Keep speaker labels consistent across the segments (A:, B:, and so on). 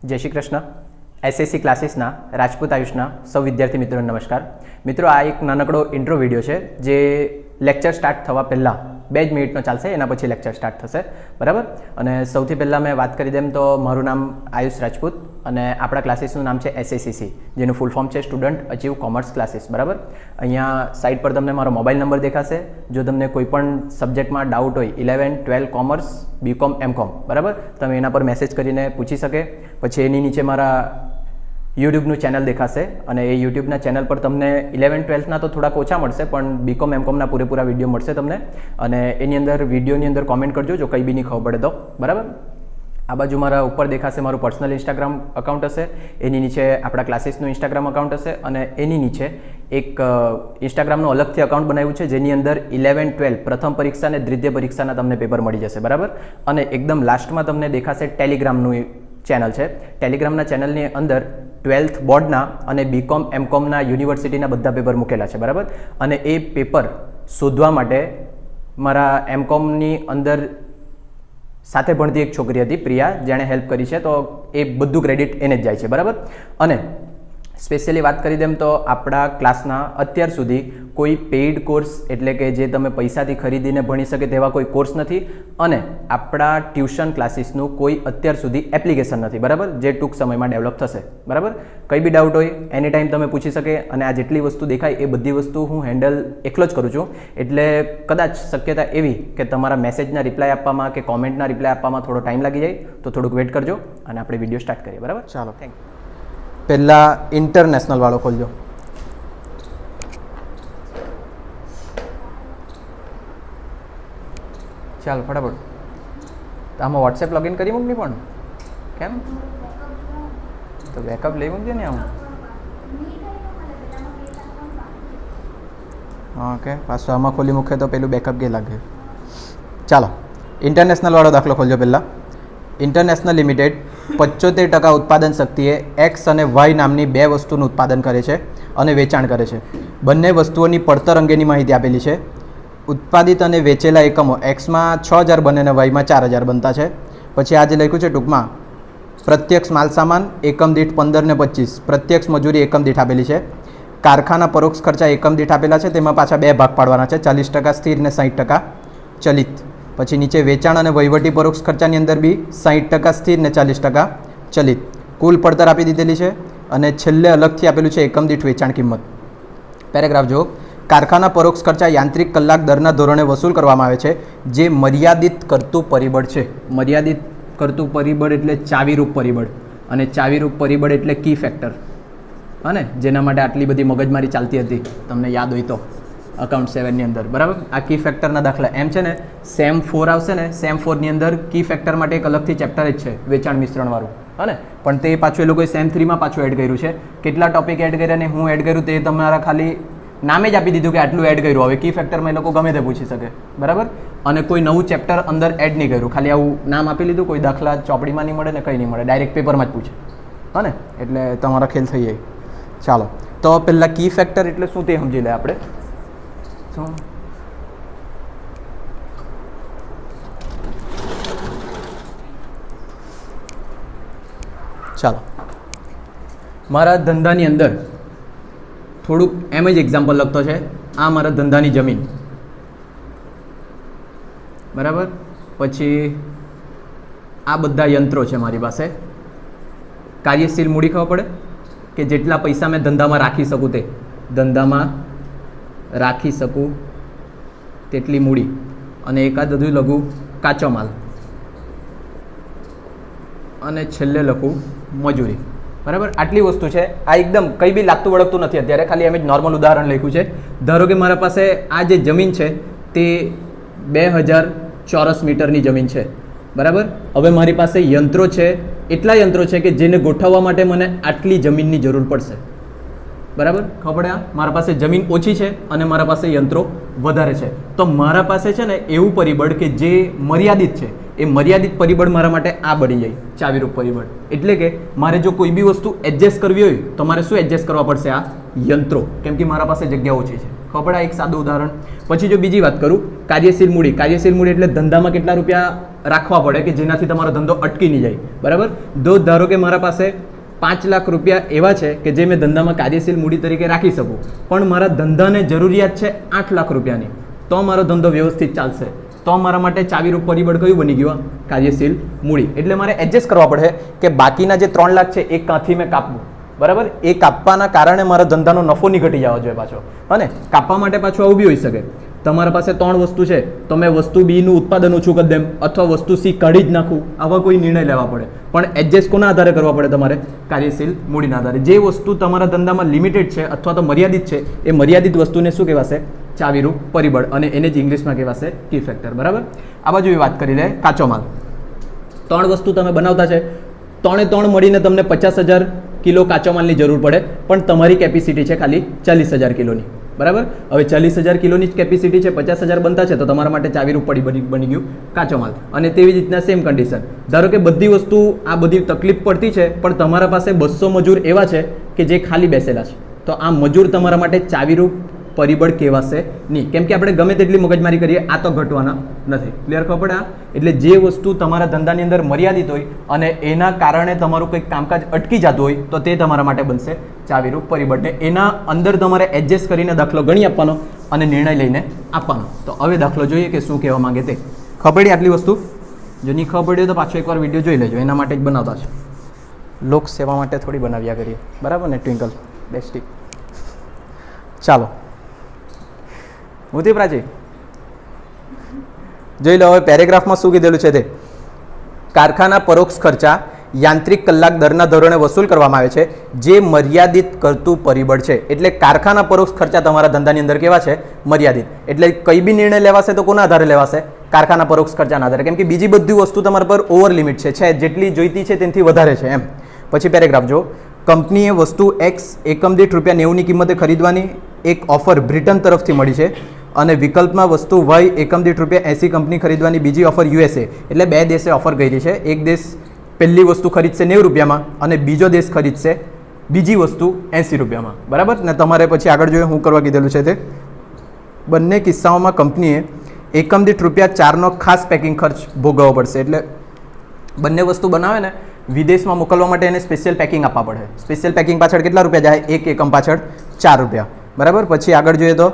A: જય શ્રી કૃષ્ણ. એસએસસી ક્લાસીસના રાજપૂત આયુષના સૌ વિદ્યાર્થી મિત્રોને નમસ્કાર. મિત્રો, આ એક નાનકડો ઇન્ટ્રો વિડીયો છે જે લેક્ચર સ્ટાર્ટ થવા પહેલાં 2 મિનિટનો ચાલશે, એના પછી લેક્ચર સ્ટાર્ટ થશે, બરાબર. અને સૌથી પહેલાં મેં વાત કરી દેમ તો મારું નામ આયુષ રાજપૂત અને આપણા ક્લાસીસનું નામ છે એસએસીસી, જેનું ફૂલ ફોર્મ છે સ્ટુડન્ટ અચીવ કોમર્સ ક્લાસીસ, બરાબર. અહીંયા સાઇટ પર તમને મારો મોબાઈલ નંબર દેખાશે. જો તમને કોઈ પણ સબ્જેક્ટમાં ડાઉટ હોય 11, 12 કોમર્સ, બીકોમ, એમકોમ, બરાબર, તમે એના પર મેસેજ કરીને પૂછી શકે. પછી એની નીચે મારા યુટ્યુબનું ચેનલ દેખાશે અને એ યુટ્યુબના ચેનલ પર તમને 11, 12ના તો થોડાક ઓછા મળશે, પણ બીકોમ એમકોમના પૂરેપૂરા વિડીયો મળશે તમને. અને એની અંદર વિડીયોની અંદર કોમેન્ટ કરજો જો કંઈ બી નહીં ખબર પડે તો, બરાબર. આ બાજુ મારા ઉપર દેખાશે મારું પર્સનલ ઇન્સ્ટાગ્રામ અકાઉન્ટ હશે, એની નીચે આપણા ક્લાસીસનું ઇન્સ્ટાગ્રામ અકાઉન્ટ હશે અને એની નીચે એક ઇન્સ્ટાગ્રામનું અલગથી અકાઉન્ટ બનાવ્યું છે જેની અંદર 11, 12 પ્રથમ પરીક્ષા અને દ્વિતીય પરીક્ષાના તમને પેપર મળી જશે, બરાબર. અને એકદમ લાસ્ટમાં તમને દેખાશે ટેલિગ્રામનું ચેનલ છે. ટેલિગ્રામના ચેનલની અંદર 12th બોર્ડના અને બીકોમ એમકોમના યુનિવર્સિટીના બધા પેપર મૂકેલા છે, બરાબર. અને એ પેપર શોધવા માટે મારા એમકોમની અંદર સાથે ભણતી એક છોકરી હતી પ્રિયા, જેણે હેલ્પ કરી છે, તો એ બધું ક્રેડિટ એને જ જાય છે, બરાબર. અને સ્પેશિયલી વાત કરી દેમ તો આપણા ક્લાસના અત્યાર સુધી કોઈ પેઇડ કોર્સ એટલે કે જે તમે પૈસાથી ખરીદીને ભણી શકે તેવા કોઈ કોર્સ નથી અને આપણા ટ્યુશન ક્લાસીસનું કોઈ અત્યાર સુધી એપ્લિકેશન નથી, બરાબર, જે ટૂંક સમયમાં ડેવલપ થશે, બરાબર. કંઈ બી ડાઉટ હોય એની ટાઈમ તમે પૂછી શકે અને આ જેટલી વસ્તુ દેખાય એ બધી વસ્તુ હું હેન્ડલ એકલો જ કરું છું. એટલે કદાચ શક્યતા એવી કે તમારા મેસેજના રિપ્લાય આપવામાં કે કોમેન્ટના રિપ્લાય આપવામાં થોડો ટાઈમ લાગી જાય, તો થોડુંક વેઇટ કરજો અને આપણે વિડીયો સ્ટાર્ટ કરીએ, બરાબર. ચાલો, થેન્ક યુ. પહેલાં ઇન્ટરનેશનલ વાળો ખોલજો. ચાલો ફટાફટ. આમાં વોટ્સએપ લોગિન કરી મૂક નહીં, પણ કેમ તો બેકઅપ લઈ મૂકજો ને. આમ ઓકે, પાછું આમાં ખોલી મૂકે તો પેલું બેકઅપ કે લાગે. ચાલો, ઇન્ટરનેશનલ વાળો દાખલો ખોલજો. પહેલાં ઇન્ટરનેશનલ લિમિટેડ 75% ઉત્પાદન શક્તિએ એક્સ અને વાય નામની 2 વસ્તુનું ઉત્પાદન કરે છે અને વેચાણ કરે છે. બંને વસ્તુઓની પડતર અંગેની માહિતી આપેલી છે. ઉત્પાદિત અને વેચેલા એકમો એક્સમાં 6000 બને અને વાયમાં 4000 બનતા છે. પછી આ જે લખ્યું છે ટૂંકમાં પ્રત્યક્ષ માલસામાન એકમ દીઠ 15 ને 25, પ્રત્યક્ષ મજૂરી એકમ દીઠ આપેલી છે. કારખાના પરોક્ષ ખર્ચા એકમ દીઠ આપેલા છે, તેમાં પાછા 2 ભાગ પાડવાના છે, 40% સ્થિર ને 60% ચલિત. પછી નીચે વેચાણ અને વહીવટી પરોક્ષ ખર્ચાની અંદર બી 60% સ્થિર ને 40% ચલિત. કુલ પડતર આપી દીધેલી છે અને છેલ્લે અલગથી આપેલું છે એકમ દીઠ વેચાણ કિંમત. પેરેગ્રાફ જો, કારખાના પરોક્ષ ખર્ચા યાંત્રિક કલાક દરના ધોરણે વસૂલ કરવામાં આવે છે, જે મર્યાદિત કરતું પરિબળ છે. મર્યાદિત કરતું પરિબળ એટલે ચાવીરૂપ પરિબળ, અને ચાવીરૂપ પરિબળ એટલે કી ફેક્ટર, અને જેના માટે આટલી બધી મગજમારી ચાલતી હતી તમને યાદ હોય તો અકાઉન્ટ 7ની અંદર, બરાબર. આ કી ફેક્ટરના દાખલા એમ છે ને, સેમ 4 આવશે ને, સેમ 4ની અંદર કી ફેક્ટર માટે એક અલગથી ચેપ્ટર જ છે વેચાણ મિશ્રણવાળું, હા ને. પણ તે પાછું એ લોકોએ સેમ 3માં પાછું એડ કર્યું છે. કેટલા ટોપિક એડ કર્યા ને હું એડ કર્યું તે તમારા ખાલી નામે જ આપી દીધું કે આટલું એડ કર્યું. હવે કી ફેક્ટરમાં એ લોકો ગમે તે પૂછી શકે, બરાબર. અને કોઈ નવું ચેપ્ટર અંદર એડ નહીં કર્યું, ખાલી આવું નામ આપી લીધું. કોઈ દાખલા ચોપડીમાં નહીં મળે ને કંઈ નહીં મળે, ડાયરેક્ટ પેપરમાં જ પૂછે, હા ને. એટલે તમારા ખેલ થઈ જાય. ચાલો, તો પહેલાં કી ફેક્ટર એટલે શું તે સમજી લે આપણે. ચાલો, મારા ધંધાની અંદર થોડુંક એમ જ એક્ઝામ્પલ લખતો છે. આ મારા ધંધાની જમીન, બરાબર. પછી આ બધા યંત્રો છે મારી પાસે. કાર્યશીલ મૂડી ખબર પડે કે જેટલા પૈસા મેં ધંધામાં રાખી શકું, તે ધંધામાં રાખી શકું તેટલી મૂડી, અને એકાદ હજુ લખું કાચો માલ, અને છેલ્લે લખું મજૂરી, બરાબર. આટલી વસ્તુ છે. આ એકદમ કંઈ બી લાગતું વળગતું નથી અત્યારે, ખાલી એમ જ નોર્મલ ઉદાહરણ લખ્યું છે. ધારો કે મારા પાસે આ જે જમીન છે તે 2000 ચોરસ મીટરની જમીન છે, બરાબર. હવે મારી પાસે યંત્રો છે, એટલા યંત્રો છે કે જેને ગોઠવવા માટે મને આટલી જમીનની જરૂર પડશે, બરાબર. ખબર પડે? મારા પાસે જમીન ઓછી છે અને મારા પાસે યંત્રો વધારે છે, તો મારા પાસે છે ને એવું પરિબળ કે જે મર્યાદિત છે, એ મર્યાદિત પરિબળ મારા માટે આ બની જાય ચાવીરૂપ પરિબળ. એટલે કે મારે જો કોઈ બી વસ્તુ એડજસ્ટ કરવી હોય તો મારે શું એડજસ્ટ કરવા પડશે? આ યંત્રો, કેમ કે મારા પાસે જગ્યા ઓછી છે. ખબર પડે? એક સાદું ઉદાહરણ. પછી જો બીજી વાત કરું, કાર્યશીલ મૂડી એટલે ધંધામાં કેટલા રૂપિયા રાખવા પડે કે જેનાથી તમારો ધંધો અટકી નહીં જાય, બરાબર. ધારો કે મારા પાસે 5 લાખ રૂપિયા એવા છે કે જે મેં ધંધામાં કાર્યશીલ મૂડી તરીકે રાખી શકું, પણ મારા ધંધાને જરૂરિયાત છે 8 લાખ રૂપિયાની, તો મારો ધંધો વ્યવસ્થિત ચાલશે. તો મારા માટે ચાવીરૂપ પરિબળ કયું બની ગયું? કાર્યશીલ મૂડી. એટલે મારે એડજસ્ટ કરવા પડે કે બાકીના જે 3 લાખ છે એ ક્યાંથી મેં કાપવું, બરાબર. એ કાપવાના કારણે મારા ધંધાનો નફો નહીં ઘટી જવો જોઈએ પાછો. અને કાપવા માટે પાછું આવું બી હોઈ શકે, તમારા પાસે 3 વસ્તુ છે તો મેં વસ્તુ બી નું ઉત્પાદન ઓછું કરી દેમ અથવા વસ્તુ સી કાઢી જ નાખું. આવા કોઈ નિર્ણય લેવા પડે, પણ એડજસ્ટ કોના આધારે કરવા પડે? તમારે કાર્યશીલ મૂડીના આધારે. જે વસ્તુ તમારા ધંધામાં લિમિટેડ છે અથવા તો મર્યાદિત છે, એ મર્યાદિત વસ્તુને શું કહેવાશે? ચાવીરૂપ પરિબળ, અને એને જ ઇંગ્લિશમાં કહેવાશે કી ફેક્ટર, બરાબર. આ બાજુ વાત કરી લે કાચો માલ. 3 વસ્તુ તમે બનાવતા છે, 3 મળીને તમને 50,000 કિલો કાચો માલની જરૂર પડે, પણ તમારી કેપેસિટી છે ખાલી 40,000 કિલોની, બરાબર. હવે 40,000 કિલોની જ કેપેસિટી છે, 50,000 બનતા છે, તો તમારા માટે ચાવીરૂપ બની ગયું કાચો માલ. અને તેવી જ રીતના સેમ કન્ડિશન, ધારો કે બધી વસ્તુ આ બધી તકલીફ પડતી છે, પણ તમારા પાસે 200 મજૂર એવા છે કે જે ખાલી બેસેલા છે, તો આ મજૂર તમારા માટે ચાવીરૂપ પરિબળ કહેવાશે નહીં, કેમ કે આપણે ગમે તેટલી મગજમારી કરીએ આ તો ઘટવાના નથી. ક્લિયર ખબર પડે? એટલે જે વસ્તુ તમારા ધંધાની અંદર મર્યાદિત હોય અને એના કારણે તમારું કંઈક કામકાજ અટકી જતું હોય, તો તે તમારા માટે બનશે ચાવીરૂપ પરિબળ. ને એના અંદર તમારે એડજસ્ટ કરીને દાખલો ગણી આપવાનો અને નિર્ણય લઈને આપવાનો. તો હવે દાખલો જોઈએ કે શું કહેવા માંગે તે. ખબર પડી આટલી વસ્તુ? જો નહીં ખબર પડી તો પાછો એકવાર વિડીયો જોઈ લેજો, એના માટે જ બનાવતા છે. લોક સેવા માટે થોડી બનાવ્યા કરીએ, બરાબર ને? Twinkle bestie. ચાલો મોતી પ્રાચી જોઈ લો. હવે પેરેગ્રાફમાં શું કીધેલું છે તે? કારખાના પરોક્ષ ખર્ચા યાંત્રિક કલાક દરના ધોરણે વસૂલ કરવામાં આવે છે, જે મર્યાદિત કરતું પરિબળ છે. એટલે કારખાના પરોક્ષ ખર્ચા તમારા ધંધાની અંદર કેવા છે? મર્યાદિત. એટલે કઈ બી નિર્ણય લેવાશે તો કોના આધારે લેવાશે? કારખાના પરોક્ષ ખર્ચાના આધારે, કેમ કે બીજી બધી વસ્તુ તમારા પર ઓવર લિમિટ છે, જેટલી જોઈતી છે તેનાથી વધારે છે એમ. પછી પેરેગ્રાફ જો. કંપનીએ વસ્તુ X એકમ દીઠ ₹90ની કિંમતે ખરીદવાની એક ઓફર બ્રિટન તરફથી મળી છે, અને વિકલ્પમાં વસ્તુ Y એકમ દીઠ ₹80 કંપની ખરીદવાની બીજી ઓફર USA, એટલે 2 દેશે ઓફર કરી છે. એક દેશ પહેલી વસ્તુ ખરીદશે 90 રૂપિયામાં અને બીજો દેશ ખરીદશે બીજી વસ્તુ 80 રૂપિયામાં, બરાબર ને? તમારે પછી આગળ જોઈએ શું કરવા કીધેલું છે તે. બંને કિસ્સાઓમાં કંપનીએ એકમ દીઠ ₹4નો ખાસ પેકિંગ ખર્ચ ભોગવવો પડશે. એટલે બંને વસ્તુ બનાવે ને, વિદેશમાં મોકલવા માટે એને સ્પેશિયલ પેકિંગ આપવા પડે. સ્પેશિયલ પેકિંગ પાછળ કેટલા રૂપિયા જાય? એક એકમ પાછળ 4 રૂપિયા, બરાબર. પછી આગળ જોઈએ તો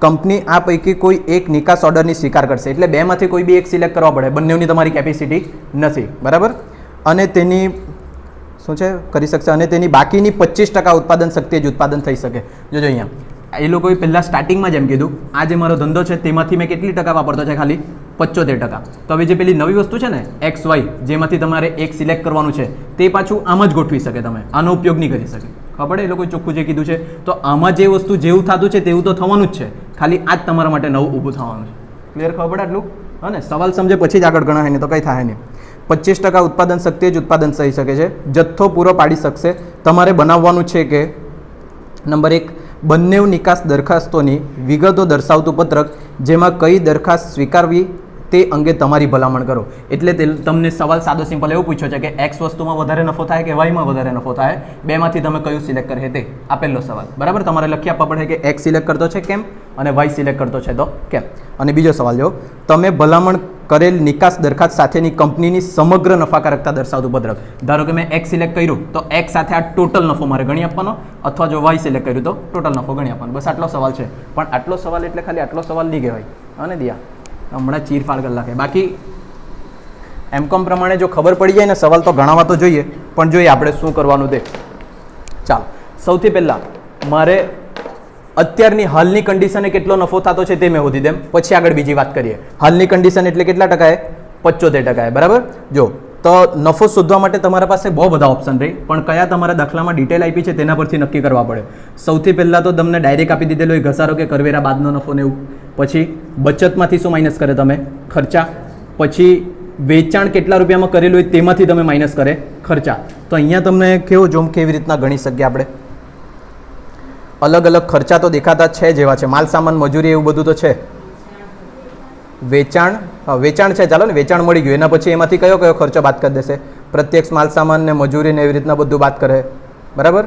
A: કંપની આ પૈકી કોઈ એક નિકાસ ઓર્ડરની સ્વીકાર કરશે, એટલે બેમાંથી કોઈ બી એક સિલેક્ટ કરવા પડે, બંનેની તમારી કેપેસિટી નથી, બરાબર. અને તેની શું છે? કરી શકશે, અને તેની બાકીની 25% ઉત્પાદન શક્તિ જ ઉત્પાદન થઈ શકે. જોજો અહીંયા એ લોકોએ પહેલાં સ્ટાર્ટિંગમાં જેમ કીધું, આ જે મારો ધંધો છે તેમાંથી મેં કેટલી ટકા વાપરતો છે? ખાલી 75%. તો હવે જે પેલી નવી વસ્તુ છે ને XY, જેમાંથી તમારે એક સિલેક્ટ કરવાનું છે, તે પાછું આમ જ ગોઠવી શકે, તમે આનો ઉપયોગ નહીં કરી શકે. ખબર? એ લોકોએ ચોખ્ખું જે કીધું છે, તો આમાં જે વસ્તુ જેવું થતું છે તેવું તો થવાનું જ છે, ખાલી આ જ તમારા માટે નવું ઊભું થવાનું છે. ક્લિયર? ખબર પડે આટલું? હા ને? સવાલ સમજે પછી જ આગળ ગણાય નહીં તો કંઈ થાય નહીં. 25% ઉત્પાદન શક્તિ જ ઉત્પાદન થઈ શકે છે, જથ્થો પૂરો પાડી શકશે. તમારે બનાવવાનું છે કે નંબર 1, બંને નિકાસ દરખાસ્તોની વિગતો દર્શાવતું પત્રક, જેમાં કઈ દરખાસ્ત સ્વીકારવી તે અંગે તમારી ભલામણ કરો. એટલે તમને સવાલ સાદો સિમ્પલ એવું પૂછ્યો છે કે X વસ્તુમાં વધારે નફો થાય કે Yમાં વધારે નફો થાય, બેમાંથી તમે કયું સિલેક્ટ કરે તે આપેલો સવાલ, બરાબર. તમારે લખી આપવા પડે કે X સિલેક્ટ કરતો છે કેમ અને Y સિલેક્ટ કરતો છે તો કેમ. અને બીજો સવાલ જો, તમે ભલામણ કરેલ નિકાસ દરખાસ્ત સાથેની કંપનીની સમગ્ર નફાકારકતા દર્શાવતું પત્રક. ધારો કે મેં X સિલેક્ટ કર્યું તો X સાથે આ ટોટલ નફો મારે ગણી આપવાનો, અથવા જો Y સિલેક્ટ કર્યું તો ટોટલ નફો ગણી આપવાનો. બસ આટલો સવાલ છે. પણ આટલો સવાલ એટલે ખાલી આટલો સવાલ નહીં કહેવાય. અને દિયા હમણાં ચીરફાડ કરી નાખે. બાકી M.Com પ્રમાણે જો ખબર પડી જાય ને, સવાલ તો ગણાવવા તો જોઈએ, પણ જોઈએ આપણે શું કરવાનું તે. ચાલો, સૌથી પહેલાં મારે અત્યારની હાલની કન્ડિશને કેટલો નફો થતો છે તે મેં શોધી દેમ, પછી આગળ બીજી વાત કરીએ. હાલની કન્ડિશન એટલે કેટલા ટકાએ? 75%, બરાબર. જો તો નફો શોધવા માટે તમારા પાસે બહુ બધા ઓપ્શન રહી, પણ કયા તમારા દાખલામાં ડિટેલ આપી છે તેના પરથી નક્કી કરવા પડે. સૌથી પહેલાં તો તમને ડાયરેક્ટ આપી દીધેલો હોય ઘસારો કે કરવેરા બાદનો નફો ને એવું. પછી બચતમાંથી શું માઇનસ કરે? તમે ખર્ચા. પછી વેચાણ કેટલા રૂપિયામાં કરેલું હોય તેમાંથી તમે માઇનસ કરે ખર્ચા. તો અહીંયા તમને કેવું જોમ કેવી રીતના ગણી શકીએ આપણે? અલગ અલગ ખર્ચા તો દેખાતા છે જેવા છે, માલ સામાન મજૂરી એવું બધું તો છે. વેચાણ, હા વેચાણ છે, ચાલો ને વેચાણ મળી ગયું. એના પછી એમાંથી કયો કયો ખર્ચો બાદ કરી દેશે? પ્રત્યક્ષ માલ સામાન ને મજૂરી ને એવી રીતના બધું બાદ કરે, બરાબર.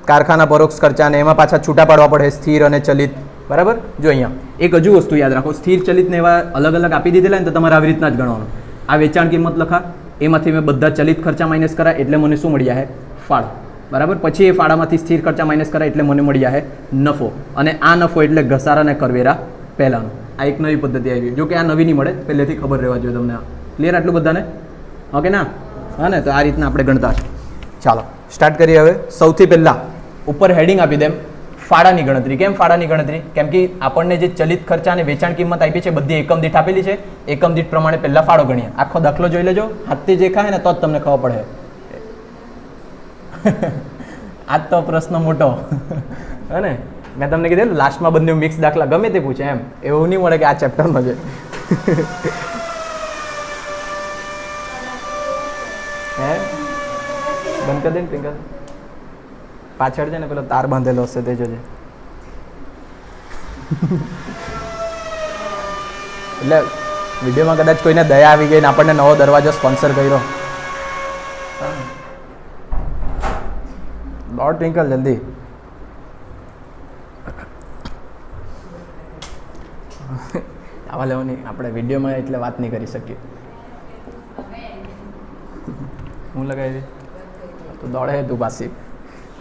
A: કારખાના પરોક્ષ ખર્ચા ને એમાં પાછા છૂટા પાડવા પડે સ્થિર અને ચલિત, બરાબર. જો અહીંયા એક હજુ વસ્તુ યાદ રાખો, સ્થિર ચલિતને એવા અલગ અલગ આપી દીધેલા ને તો તમારે આવી રીતના જ ગણવાનું. આ વેચાણ કિંમત લખા, એમાંથી મેં બધા ચલિત ખર્ચા માઇનસ કરા એટલે મને શું મળી જાય? ફાળો. બરાબર. પછી એ ફાળામાંથી સ્થિર ખર્ચા માઇનસ કરાય એટલે મને મળી જાય નફો. અને આ નફો એટલે ઘસારા અને કરવેરા પહેલાંનો. આ એક નવી પદ્ધતિ આવી. જો કે આ નવી નહીં મળે, પહેલેથી ખબર રહેવા જોઈએ તમને. ક્લિયર આટલું બધાને? ઓકે ના? હા ને? તો આ રીતના આપણે ગણતા છે. ચાલો સ્ટાર્ટ કરીએ હવે. સૌથી પહેલાં ઉપર હેડિંગ આપી દેમ ફાળાની ગણતરી. કેમ ફાળાની ગણતરી? કેમ કે આપણને જે ચલિત ખર્ચા અને વેચાણ કિંમત આપી છે બધી એકમ દીઠ આપેલી છે. એકમ દીઠ પ્રમાણે પહેલાં ફાળો ગણીએ. આખો દાખલો જોઈ લેજો, હાથથી જે ખાય ને તો જ તમને ખબર પડે. આજ તો પ્રશ્ન મોટો હે ને? મેં તમને કીધું લાસ્ટમાં બંને મિક્સ દાખલા ગમે તે પૂછે એમ. એવું નહીં મળે કે આ ચેપ્ટરનો છે. હે બંધ કરી દે ને પિંકલ. પાછળ છે ને પેલો તાર બાંધેલો હશે તે જોજે. એટલે વિડીયોમાં કદાચ કોઈને દયા આવી ગઈ ને આપણને નવો દરવાજો સ્પોન્સર કર્યો. દોડ ટ્વિંકલ જલ્દી. આવા લેવાની આપણે વિડીયોમાં એટલે વાત નહીં કરી શકીએ. હું લગાવી તું દોડે તું પાછી.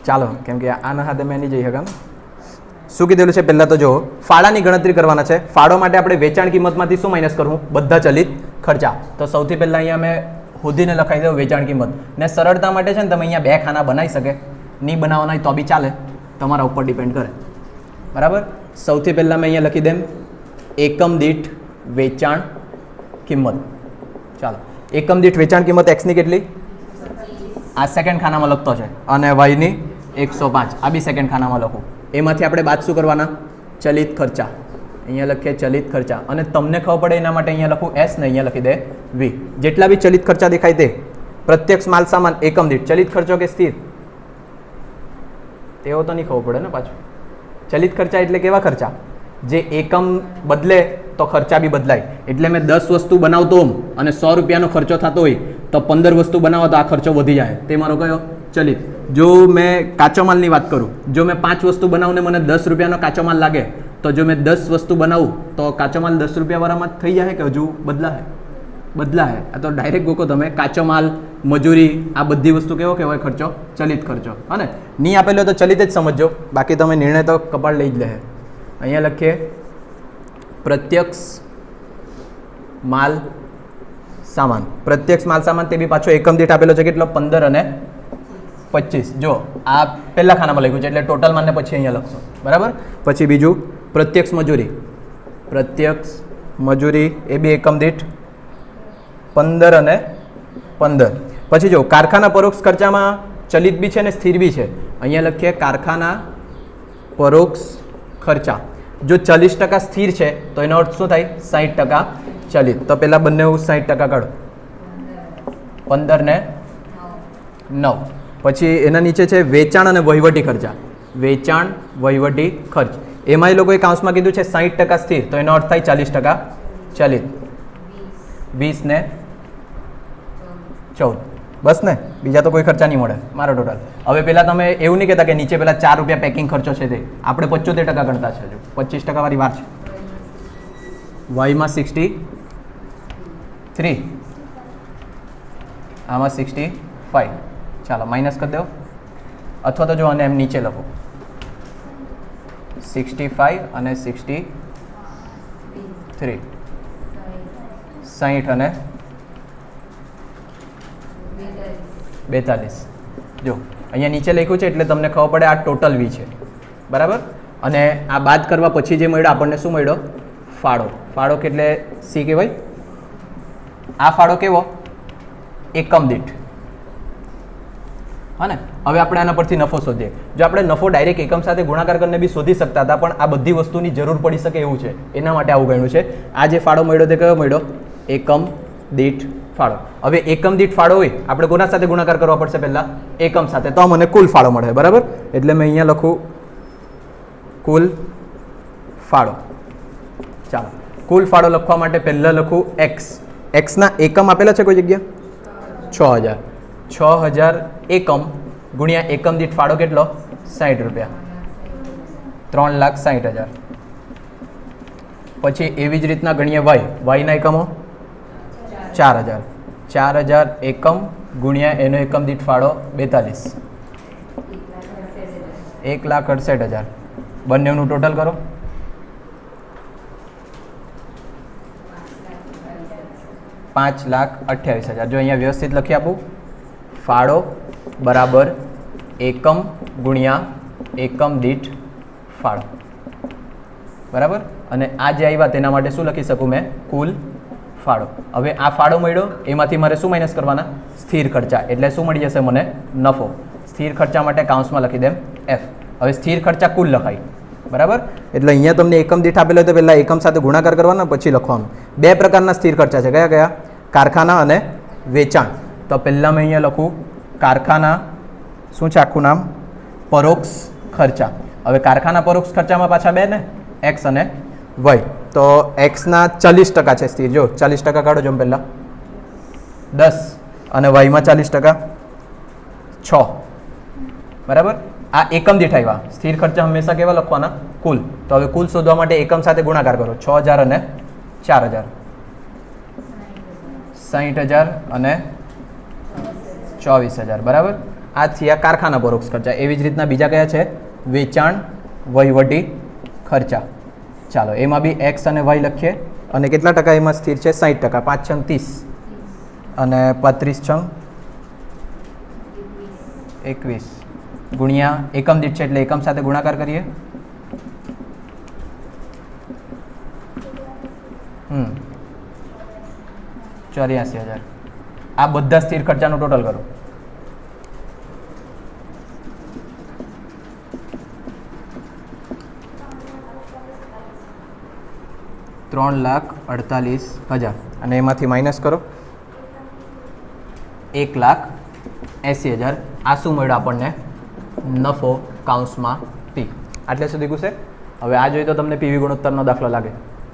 A: ચાલો, કેમ કે આના હાથે મેં નહીં જઈ શકમ. શું કીધેલું છે પહેલાં તો જો ફાળાની ગણતરી કરવાના છે. ફાળો માટે આપણે વેચાણ કિંમતમાંથી શું માઇનસ કરવું? બધા ચલિત ખર્ચા. તો સૌથી પહેલાં અહીંયા મેં હોદીને લખાઈ દઉં વેચાણ કિંમત. ને સરળતા માટે છે ને તમે અહીંયા બે ખાના બનાવી શકે, નહીં બનાવવાના હોય તો બી ચાલે, તમારા ઉપર ડિપેન્ડ કરે. બરાબર. સૌથી પહેલાં મેં અહીંયા લખી દેમ એકમ દીઠ વેચાણ કિંમત. ચાલો, એકમ દીઠ વેચાણ કિંમત એક્સની કેટલી? આ સેકન્ડ ખાનામાં લખતો છે. અને વાયની 105. આ બી સેકન્ડ ખાનામાં લખું. એમાંથી આપણે બાદ શું કરવાના? ચલિત ખર્ચા. અહીંયા લખીએ ચલિત ખર્ચા. અને તમને ખબર પડે એના માટે અહીંયા લખું એસ ને અહીંયા લખી દે વી. જેટલા બી ચલિત ખર્ચા દેખાય તે પ્રત્યક્ષ માલ સામાન એકમ દીઠ. ચલિત ખર્ચો કે સ્થિર? તેવો તો નહીં ખબર પડે ને પાછું. ચલિત ખર્ચા એટલે કેવા ખર્ચા? જે એકમ બદલે તો ખર્ચા બી બદલાય. એટલે મેં 10 વસ્તુ બનાવતો હોમ અને 100 રૂપિયાનો ખર્ચો થતો હોય તો 15 વસ્તુ બનાવો તો આ ખર્ચો વધી જાય. તે મારો કયો? ચલિત. જો મેં કાચો માલની વાત કરું, જો મેં 5 વસ્તુ બનાવું ને મને 10 રૂપિયાનો કાચો માલ લાગે તો જો મેં 10 વસ્તુ બનાવું તો કાચો માલ 10 રૂપિયાવાળામાં જ થઈ જાય કે હજુ બદલાય? બદલાય. આ તો ડાયરેક્ટ ગોકો તમે. કાચો માલ, મજૂરી, આ બધી વસ્તુ કેવો કહેવાય? ખર્ચો, ચલિત ખર્ચો. હા ને? નહીં આપેલો તો ચલિત જ સમજજો, બાકી તમે નિર્ણય તો કપાળ લઈ જ લે. અહીંયા લખીએ પ્રત્યક્ષ માલ સામાન. પ્રત્યક્ષ માલ સામાન તે બી પાછો એકમ દીઠ આપેલો છે કેટલો? 15 અને 25. જો આ પહેલા ખાનામાં લખ્યું છે એટલે ટોટલ માનને પછી અહીંયા લખશો. બરાબર. પછી બીજું પ્રત્યક્ષ મજૂરી. પ્રત્યક્ષ મજૂરી એ બી એકમ દીઠ 15 અને 15. પછી જો કારખાના પરોક્ષ ખર્ચામાં ચલિત બી છે ને સ્થિર બી છે. અહીંયા લખીએ કારખાના પરોક્ષ ખર્ચા. જો 40% સ્થિર છે તો એનો અર્થ શું થાય? 60% ચલિત. તો પહેલા બંને 60% કાઢો. 15 ને 9. પછી એના નીચે છે વેચાણ અને વહીવટી ખર્ચા. વેચાણ વહીવટી ખર્ચ. એમાં એ લોકોએ કાઉન્સમાં કીધું છે 60% સ્થિર, તો એનો અર્થ થાય 40% ચલિત. 20 ને 14. બસ ને? બીજા તો કોઈ ખર્ચા નહીં મળે મારો ટોટલ. હવે પહેલાં તમે એવું નહીં કહેતા કે નીચે પહેલાં 4 રૂપિયા પેકિંગ ખર્ચો છે તે આપણે 75% ગણતા છે. હજુ 25% વાળી વાર છે. વાયમાં 63, આમાં 65. ચાલો માઇનસ કરી દો, અથવા તો જો અને એમ નીચે લખો 65 અને 63, 60 અને 42. જો અહીંયા નીચે લખ્યું છે એટલે તમને ખબર પડે આ ટોટલ વી છે. બરાબર. અને આ બાદ કરવા પછી જે મળ્યો આપણને શું મળ્યો? ફાળો. ફાળો કેટલે સી કહેવાય? આ ફાળો કેવો? એકમ દીઠ. હા ને? હવે આપણે આના પરથી નફો શોધીએ. જો આપણે નફો ડાયરેક્ટ એકમ સાથે ગુણાકાર કરીને બી શોધી શકતા હતા, પણ આ બધી વસ્તુની જરૂર પડી શકે એવું છે, એના માટે આવું ગણ્યું છે. આ જે ફાળો મળ્યો તે કયો મળ્યો? એકમ દીઠ ફાળો. હવે એકમ દીઠ ફાળો હોય આપણે કોના સાથે ગુણાકાર કરવા પડશે? પહેલા એકમ સાથે, તો મને કુલ ફાળો મળે. બરાબર. એટલે મેં અહીંયા લખું કુલ ફાળો. ચાલો, કુલ ફાળો લખવા માટે પહેલાં લખું એક્સ. એક્સના એકમ આપેલા છે કોઈ જગ્યા? 6000. 6000 એકમ ગુણ્યા એકમ દીઠ ફાળો કેટલો? 60 રૂપિયા. 3,60,000. પછી એવી જ રીતના ગણીએ વાય, વાયના એકમો 4000, 4000 એકમ ગુણ્યા એનો એકમ દીઠ ફાળો 42, 1,68,000. બંનેનું ટોટલ કરો. 5,28,000. જો અહીંયા વ્યવસ્થિત લખી આપું, ફાળો બરાબર એકમ ગુણ્યા એકમ દીઠ ફાળો, બરાબર. અને આ જે આવ્યા તેના માટે શું લખી શકું મેં? કુલ ફાળો. હવે આ ફાળો મળ્યો, એમાંથી મારે શું માઇનસ કરવાના? સ્થિર ખર્ચા. એટલે શું મળી જશે મને? નફો. સ્થિર ખર્ચા માટે કાઉન્સમાં લખી દેમ એફ. હવે સ્થિર ખર્ચા કુલ લખાય, બરાબર. એટલે અહીંયા તમને એકમ દીઠ આપેલો હોય તો પહેલાં એકમ સાથે ગુણાકાર કરવાનો, પછી લખવાનું. બે પ્રકારના સ્થિર ખર્ચા છે. કયા કયા? કારખાના અને વેચાણ. તો પહેલાં મેં અહીંયા લખું કારખાના, શું છે આખું નામ? પરોક્ષ ખર્ચા. હવે કારખાના પરોક્ષ ખર્ચામાં પાછા બે ને, એક્સ અને વાય. તો એક્સના 40% છે સ્થિર. જો 40% કાઢો જો પહેલાં 10 અને વાયમાં 40% 6, બરાબર. આ એકમ દીઠ આવ્યા. સ્થિર ખર્ચા હંમેશા કેવા લખવાના? કુલ. તો હવે કુલ શોધવા માટે એકમ સાથે ગુણાકાર કરો. 6,000 અને 4,000, 60,000 અને 24,000, બરાબર. આ થયા કારખાના પરોક્ષ ખર્ચા. એવી જ રીતના બીજા કયા છે? વેચાણ વહીવટી ખર્ચા. ચાલો એમાં બી એક્સ અને વાય લખીએ. અને કેટલા ટકા એમાં સ્થિર છે? 60%. 5 છંગ 30 અને 35 છંગ 21 ગુણ્યા એકમ દીઠ છે એટલે એકમ સાથે ગુણાકાર કરીએ. 84,000. આ બધા સ્થિર ખર્ચાનું ટોટલ કરો. 3,48,000 અને એમાંથી માઇનસ કરો 1,80,000. આ શું મળ્યું આપણને? નફો કાઉન્સમાં ટી. આટલે સુધી ગુસે. હવે આ જોઈએ તો તમને પીવી ગુણોત્તરનો દાખલો લાગે,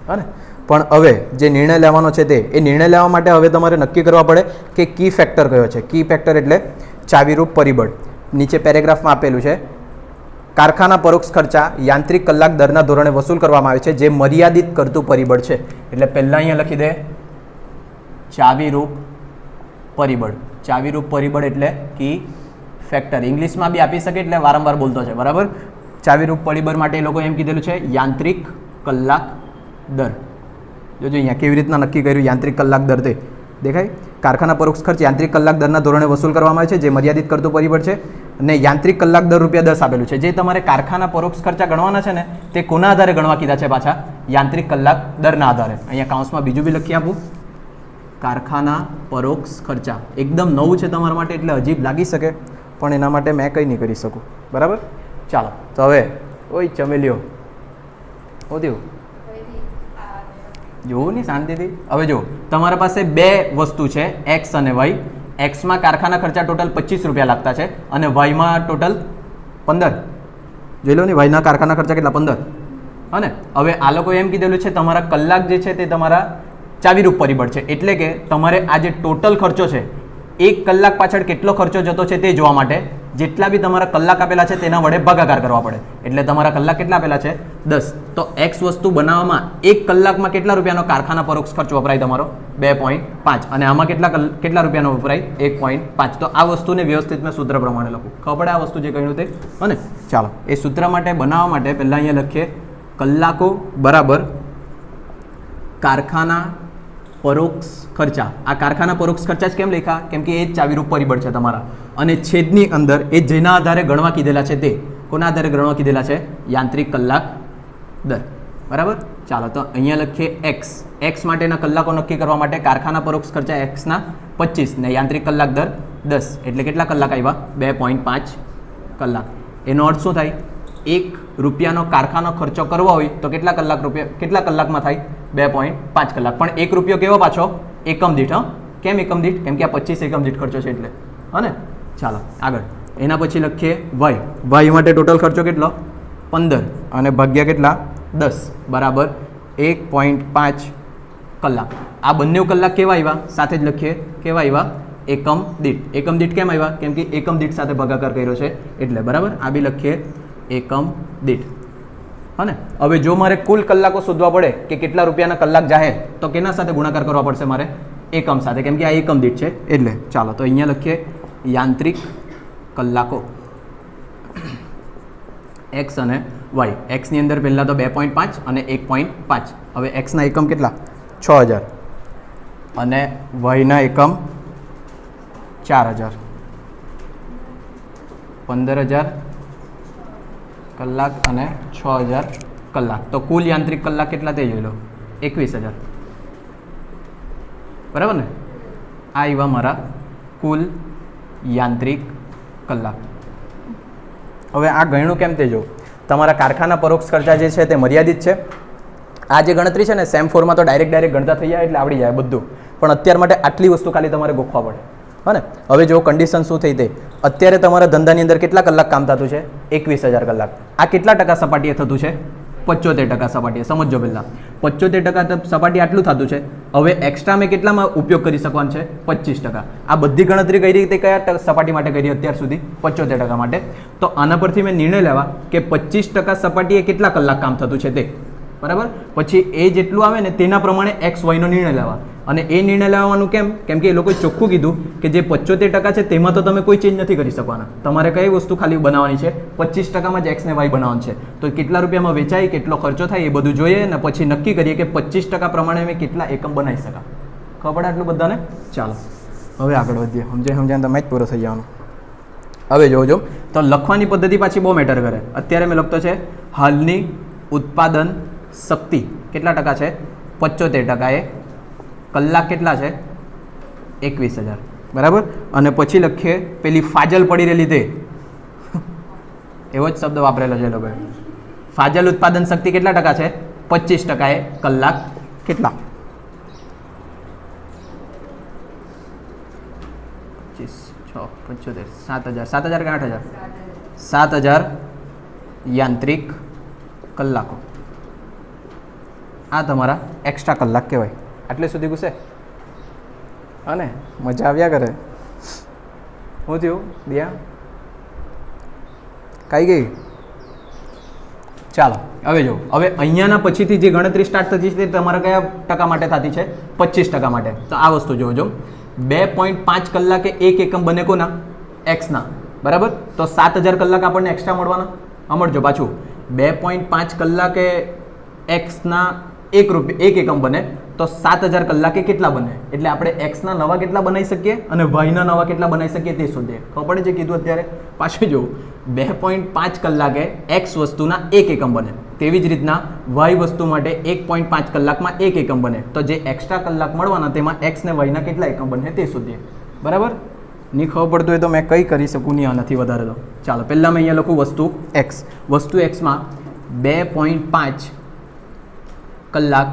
A: હા ને? પણ હવે જે નિર્ણય લેવાનો છે તે એ નિર્ણય લેવા માટે હવે તમારે નક્કી કરવા પડે કે કી ફેક્ટર કયો છે. કી ફેક્ટર એટલે ચાવીરૂપ પરિબળ. નીચે પેરેગ્રાફમાં આપેલું છે. કારખાના પરોક્ષ ખર્ચા યાંત્રિક કલાક દરના ધોરણે વસૂલ કરવામાં આવે છે, જે મર્યાદિત કરતું પરિબળ છે. એટલે પહેલાં અહીંયા લખી દે ચાવીરૂપ પરિબળ. ચાવીરૂપ પરિબળ એટલે કી ફેક્ટર. ઇંગ્લિશમાં બી આપી શકે એટલે વારંવાર બોલતો છે, બરાબર. ચાવીરૂપ પરિબળ માટે એ લોકો એમ કીધેલું છે યાંત્રિક કલાક દર. જોજો અહીંયા કેવી રીતના નક્કી કર્યું યાંત્રિક કલાક દર તે દેખાય. કારખાના પરોક્ષ ખર્ચ યાંત્રિક કલાક દરના ધોરણે વસૂલ કરવામાં આવે છે, જે મર્યાદિત કરતું પરિબળ છે. અને યાંત્રિક કલાક દર ₹10 આપેલું છે. જે તમારે કારખાના પરોક્ષ ખર્ચા ગણવાના છે ને તે કોના આધારે ગણવા કીધા છે? પાછા યાંત્રિક કલાક દરના આધારે. અહીંયા કાઉન્સમાં બીજું બી લખી આપું, કારખાના પરોક્ષ ખર્ચા. એકદમ નવું છે તમારા માટે એટલે અજીબ લાગી શકે, પણ એના માટે મેં કંઈ નહીં કરી શકું, બરાબર. ચાલો તો હવે ઓય ચમેલીઓ ઓદ્યું જોવું નહીં શાંતિથી. હવે જો તમારા પાસે બે વસ્તુ છે એક્સ અને વાય. એક્સમાં કારખાના ખર્ચા ટોટલ ₹25 લાગતા છે અને વાયમાં ટોટલ 15. જોઈ લો ને વાયના કારખાના ખર્ચા કેટલા? 15. હા ને? હવે આ લોકો એમ કીધેલું છે તમારા કલાક જે છે તે તમારા ચાવીરૂપ પરિબળ છે. એટલે કે તમારે આ જે ટોટલ ખર્ચો છે, 1 કલાક પાછળ કેટલો ખર્ચો જતો છે તે જોવા માટે જેટલા બી તમારા કલાક આપેલા છે તેના વડે ભાગાકાર કરવા પડે. એટલે તમારા કલાક કેટલા આપેલા છે? 10. તો એક્સ વસ્તુ બનાવવામાં 1 કલાકમાં કેટલા રૂપિયાનો કારખાના પરોક્ષ ખર્ચ વપરાય તમારો? 2.5. અને આમાં કેટલા રૂપિયાનો વપરાય? 1.5. તો આ વસ્તુને વ્યવસ્થિત મેં સૂત્ર પ્રમાણે લખું. ખબર પડે આ વસ્તુ જે કહ્યું તે? અને ચાલો એ સૂત્ર માટે બનાવવા માટે પહેલાં અહીંયા લખીએ કલાકો બરાબર કારખાના પરોક્ષ ખર્ચા. આ કારખાના પરોક્ષ ખર્ચા જ કેમ લખ્યા? કેમ કે એ જ ચાવીરૂપ પરિબળ છે તમારા. અને છેદની અંદર એ જેના આધારે ગણવા કીધેલા છે તે કોના આધારે ગણવા કીધેલા છે? યાંત્રિક કલાક દર, બરાબર. ચાલો તો અહીંયા લખીએ એક્સ. એક્સ માટેના કલાકો નક્કી કરવા માટે કારખાના પરોક્ષ ખર્ચા એક્સના 25 ને યાંત્રિક કલાક દર 10. એટલે કેટલા કલાક આવ્યા? 2.5 કલાક. એનો અર્થ શું થાય? ₹1 કારખાનો ખર્ચો કરવો હોય તો કેટલા કલાકમાં થાય? 2.5 કલાક. પણ ₹1 કેવો પાછો? એકમ દીઠ. હા, કેમ એકમ દીઠ? કેમ કે આ 25 એકમ દીઠ ખર્ચો છે એટલે, હા ને? ચાલો આગળ. એના પછી લખીએ વાય. વાય માટે ટોટલ ખર્ચો કેટલો? 15 અને ભાગ્યા કેટલા? 10 બરાબર 1.5 કલાક. આ બંને કલાક કેવા આવ્યા? સાથે જ લખીએ કેવા આવ્યા? એકમ દીઠ. એકમ દીઠ કેમ આવ્યા? કેમ કે એકમ દીઠ સાથે ભાગાકાર કર્યો છે એટલે, બરાબર. આ બી લખીએ એકમ દીઠ. હા ને. હવે જો મારે કુલ કલાકો શોધવા પડે કે કેટલા રૂપિયાના કલાક જાહે તો કેના સાથે ગુણાકાર કરવા પડશે મારે? એકમ સાથે, કેમ કે આ એકમ દીઠ છે એટલે. ચાલો તો અહીંયા લખીએ યાંત્રિક કલાકો એક્સ અને વાય. એક્સની અંદર પહેલાં તો 2.5 અને 1.5. હવે એક્સના એકમ કેટલા? 6000 અને વાયના એકમ 4000. 15000 કલાક અને 6000 કલાક. તો કુલ યાંત્રિક કલાક કેટલા તે જોઈ લો, 21000. બરાબર ને? આ એવા મારા કુલ યાંત્રિક કલાક. હવે આ ગણ્યું કેમ તે જો. તમારા કારખાના પરોક્ષ ખર્ચા જે છે તે મર્યાદિત છે. આ જે ગણતરી છે ને સેમ 4માં તો ડાયરેક્ટ ગણતા થઈ જાય એટલે આવડી જાય બધું, પણ અત્યાર માટે આટલી વસ્તુ ખાલી તમારે ગોખવા પડે. હા ને. હવે જો કન્ડિશન શું થઈ તે, અત્યારે તમારા ધંધાની અંદર કેટલા કલાક કામ થતું છે? 21000 કલાક. આ કેટલા ટકા સપાટીએ થતું છે? 75% સપાટીએ. સમજો પહેલાં 75% સપાટી આટલું થતું છે. હવે એક્સ્ટ્રા મેં કેટલામાં ઉપયોગ કરી શકવાનું છે? 25%. આ બધી ગણતરી કઈ રીતે કયા સપાટી માટે કરી અત્યાર સુધી? 75% માટે. તો આના પરથી મેં નિર્ણય લેવા કે 25% સપાટીએ કેટલા કલાક કામ થતું છે તે. બરાબર. પછી એ જેટલું આવે ને તેના પ્રમાણે એક્સ વાયનો નિર્ણય લેવા. અને એ નિર્ણય લેવાનું કેમ? કેમ કે એ લોકોએ ચોખ્ખું કીધું કે જે 75% છે તેમાં તો તમે કોઈ ચેન્જ નથી કરી શકવાના. તમારે કઈ વસ્તુ ખાલી બનાવવાની છે? 25%માં જ એક્સ ને વાય બનાવવાનું છે. તો કેટલા રૂપિયામાં વેચાય, કેટલો ખર્ચો થાય એ બધું જોઈએ અને પછી નક્કી કરીએ કે 25% પ્રમાણે મેં કેટલા એકમ બનાવી શકા. ખબર પડે આટલું બધાને? ચાલો હવે આગળ વધીએ. સમજાય તમે જ પૂરો થઈ જવાનું. હવે જોજો તો લખવાની પદ્ધતિ પાછી બહુ મેટર કરે. અત્યારે મેં લખતો છે હાલની ઉત્પાદન શક્તિ કેટલા ટકા છે? 75%. એ કલાક કેટલા છે? 21000. બરાબર. અને પછી લખીએ પેલી ફાજલ પડી રહેલી તે, એવો જ શબ્દ વાપરેલો છે લોકોએ. ફાજલ ઉત્પાદન શક્તિ કેટલા ટકા છે? 25%. એ કલાક કેટલા? 25, 6, 75, 7000 કે 8000? 7000 યાંત્રિક કલાકો. આ તમારા એક્સ્ટ્રા કલાક કહેવાય. આટલે સુધી ઘૂસે અને મજા આવ્યા કરે. શું થયું દિયા? કઈ ગઈ? ચાલો હવે જો. હવે અહીંયાના પછીથી જે ગણતરી સ્ટાર્ટ થતી છે તે તમારા કયા ટકા માટે થતી છે? 25% માટે. તો આ વસ્તુ જોજો. 2.5 કલાકે એક એકમ બને કોના? એક્સના. બરાબર. તો 7000 કલાક આપણને એક્સ્ટ્રા મળવાના. સાંભળજો પાછું. 2.5 કલાકે એક્સના એક એકમ બને તો 7000 કલાકે કેટલા બને? એટલે આપણે એક્સના નવા કેટલા બનાવી શકીએ અને વાયના નવા કેટલા બનાવી શકીએ તે શોધીએ. ખબર પડે છે કીધું અત્યારે? પાછું જો 2.5 કલાકે એક્સ વસ્તુના એક એકમ બને, તેવી જ રીતના વાય વસ્તુ માટે 1.5 કલાકમાં એક એકમ બને. તો જે એક્સ્ટ્રા કલાક મળવાના તેમાં એક્સ ને વાયના કેટલા એકમ બને તે શોધીએ. બરાબર. નહીં ખબર પડતું હોય તો મેં કંઈ કરી શકું નહીં આનાથી વધારે. તો ચાલો પહેલાં મેં અહીંયા લખું વસ્તુ એક્સ. વસ્તુ એક્સમાં 2.5 કલાક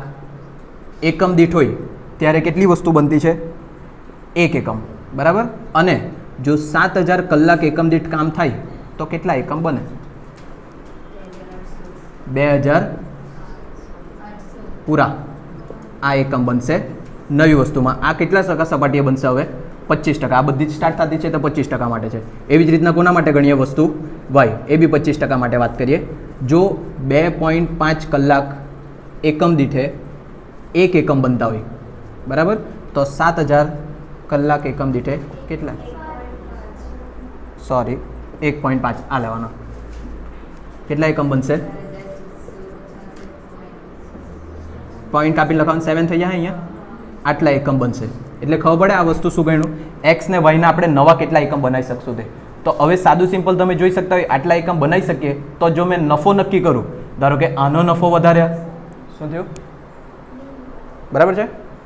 A: એકમ દીઠ હોય ત્યારે કેટલી વસ્તુ બનતી છે? એક એકમ. બરાબર. અને જો 7000 કલાક એકમ દીઠ કામ થાય તો કેટલા એકમ બને? 2000 પૂરા. આ એકમ બનશે નવી વસ્તુમાં. આ કેટલા ટકા સપાટીએ બનશે? હવે 25%. આ બધી જ સ્ટાર્ટ થતી છે તો 25% માટે છે. એવી જ રીતના કોના માટે ગણીએ વસ્તુ વાય? એ બી 25% માટે વાત કરીએ. જો 2.5 કલાક એકમ દીઠે એક એકમ બનતા હોય, બરાબર, તો 7000 કલાક એકમ દીઠે કેટલા? સોરી 1.5 આ લેવાનો. કેટલા એકમ બનશે? પોઈન્ટ આપીને લખવાનું 7 થઈ જાય અહીંયા. આટલા એકમ બનશે. એટલે ખબર પડે આ વસ્તુ શું ગણ્યું? એક્સ ને વાયના આપણે નવા કેટલા એકમ બનાવી શકશું તે. તો હવે સાદું સિમ્પલ તમે જોઈ શકતા હોય આટલા એકમ બનાવી શકીએ. તો જો મેં નફો નક્કી કરું, ધારો કે આનો નફો વધારે, શું થયું? બરાબર છે.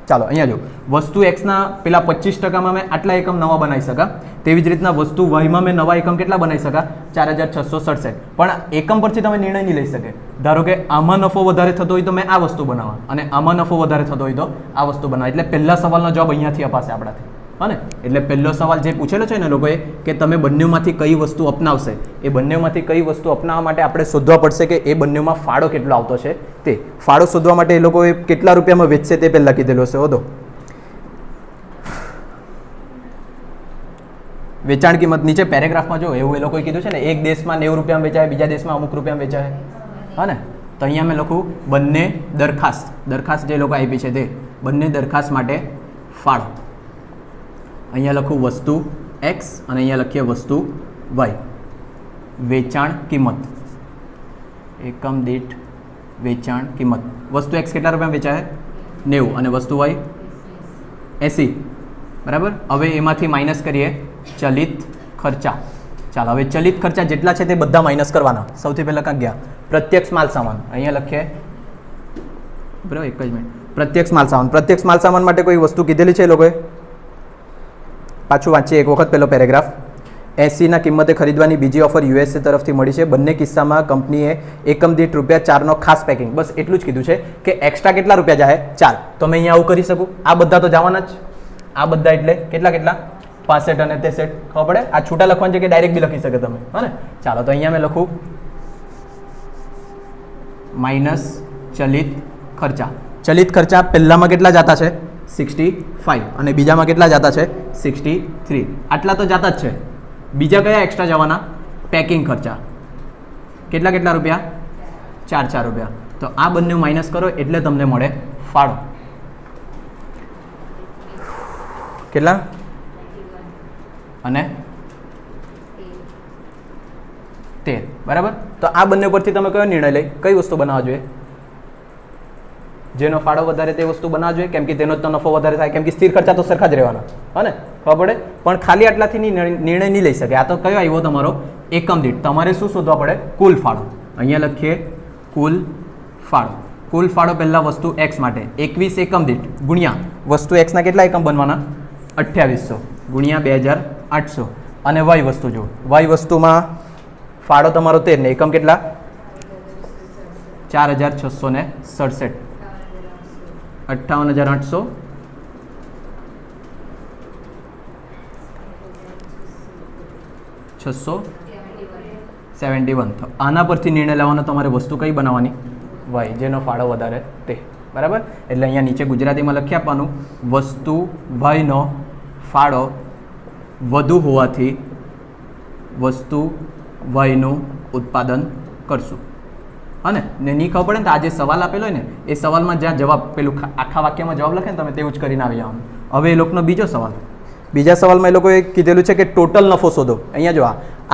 A: ચાલો અહીંયા જો વસ્તુ એક્સના પેલા 25%માં મેં આટલા એકમ નવા બનાવી શકા. તેવી જ રીતના વસ્તુ વાયમાં મેં નવા એકમ કેટલા બનાવી શકા? 4667. પણ એકમ પરથી તમે નિર્ણય નહીં લઈ શકે. ધારો કે આમાં નફો વધારે થતો હોય તો મેં આ વસ્તુ બનાવવા, અને આમાં નફો વધારે થતો હોય તો આ વસ્તુ બનાવવા. એટલે પહેલા સવાલનો જવાબ અહીંયાથી અપાશે આપણાથી. હા ને? એટલે પહેલો સવાલ જે પૂછેલો છે ને લોકોએ કે તમે બંનેમાંથી કઈ વસ્તુ અપનાવશે, એ બંનેમાંથી કઈ વસ્તુ અપનાવવા માટે આપણે શોધવા પડશે કે એ બંનેમાં ફાળો કેટલો આવતો છે તે. ફાળો શોધવા માટે એ લોકોએ કેટલા રૂપિયામાં વેચશે તે પહેલાં કીધેલો હશે. હોદો વેચાણ કિંમત નીચે પેરેગ્રાફમાં જો એવું એ લોકોએ કીધું છે ને, એક દેશમાં 90 રૂપિયામાં વેચાય, બીજા દેશમાં અમુક રૂપિયામાં વેચાય. હા ને? તો અહીંયા મેં લખું બંને દરખાસ્ત જે લોકો આપી છે તે બંને દરખાસ્ત માટે ફાળો. અહીંયા લખું વસ્તુ એક્સ અને અહીંયા લખીએ વસ્તુ વાય. વેચાણ કિંમત, એકમ દીઠ વેચાણ કિંમત. વસ્તુ એક્સ કેટલા રૂપિયામાં વેચાય? 90 અને વસ્તુ વાય 80. બરાબર. હવે એમાંથી માઇનસ કરીએ ચલિત ખર્ચા. ચાલો હવે ચલિત ખર્ચા જેટલા છે તે બધા માઇનસ કરવાના. સૌથી પહેલાં ક્યાં ગયા? પ્રત્યક્ષ માલ સામાન. અહીંયા લખીએ બરાબર, એક જ મિનિટ. પ્રત્યક્ષ માલ સામાન. પ્રત્યક્ષ માલ સામાન માટે કોઈ વસ્તુ કીધેલી છે એ લોકોએ? પાછું વાંચીએ એક વખત પહેલો પેરેગ્રાફ. 80ના કિંમતે ખરીદવાની બીજી ઓફર યુએસએ તરફથી મળી છે. બંને કિસ્સામાં કંપનીએ એકમ દીઠ ₹4નો ખાસ પેકિંગ. બસ એટલું જ કીધું છે કે એક્સ્ટ્રા કેટલા રૂપિયા જાય? 4. તો મેં અહીંયા આવું કરી શકું? આ બધા તો જવાના જ. આ બધા એટલે કેટલા 65 અને 63. ખબર પડે? આ છૂટા લખવાનું છે કે ડાયરેક્ટ બી લખી શકે તમે, હા ને? ચાલો તો અહીંયા મેં લખું માઇનસ ચલિત ખર્ચા. ચલિત ખર્ચા પહેલામાં કેટલા જતા છે? 65 અને બીજામાં કેટલા જતા છે? 63. આટલા તો જતા જ છે. બીજા કયા એક્સ્ટ્રા જવાના? પેકિંગ ખર્ચા. કેટલા રૂપિયા? 4 રૂપિયા. તો આ બંને માઇનસ કરો એટલે તમને મળે ફાળો. કેટલા? અને 13. બરાબર. તો આ બંને પરથી તમે કયો નિર્ણય લઈ? કઈ વસ્તુ બનાવવા જોઈએ? જેનો ફાળો વધારે તે વસ્તુ બનાવવા જોઈએ, કેમ કે તેનો જ તો નફો વધારે થાય, કેમ કે સ્થિર ખર્ચા તો સરખા જ રહેવાના, હા ને? ખબર પડે? પણ ખાલી આટલાથી નિર્ણય નહીં લઈ શકે. આ તો કયો આવ્યો તમારો? એકમ દીઠ. તમારે શું શોધવા પડે? કુલ ફાળો. અહીંયા લખીએ કુલ ફાળો. કુલ ફાળો પહેલા વસ્તુ એક્સ માટે 21 એકમ દીઠ ગુણ્યા વસ્તુ એક્સના કેટલા એકમ બનવાના? 2800 ગુણ્યા 2800. અને વાય વસ્તુ જો, વાય વસ્તુમાં ફાળો તમારો 13 ને એકમ કેટલા? 4667. 58800 671. તો આના પરથી નિર્ણય લેવાનો તમારે વસ્તુ કઈ બનાવવાની? વાય, જેનો ફાળો વધારે તે. બરાબર. એટલે અહીંયા નીચે ગુજરાતીમાં લખી આપવાનું વસ્તુ વાયનો ફાળો વધુ હોવાથી વસ્તુ વાયનું ઉત્પાદન કરશું. હા ને? નહીં ખબર પડે ને તો આ જે સવાલ આપેલો હોય ને એ સવાલમાં જ્યાં જવાબ પેલું આખા વાક્યમાં જવાબ લખે ને તમે તેવું જ કરીને આવી જવાનું. હવે એ લોકોનો બીજો સવાલ. બીજા સવાલમાં એ લોકોએ કીધેલું છે કે ટોટલ નફો શોધો. અહીંયા જો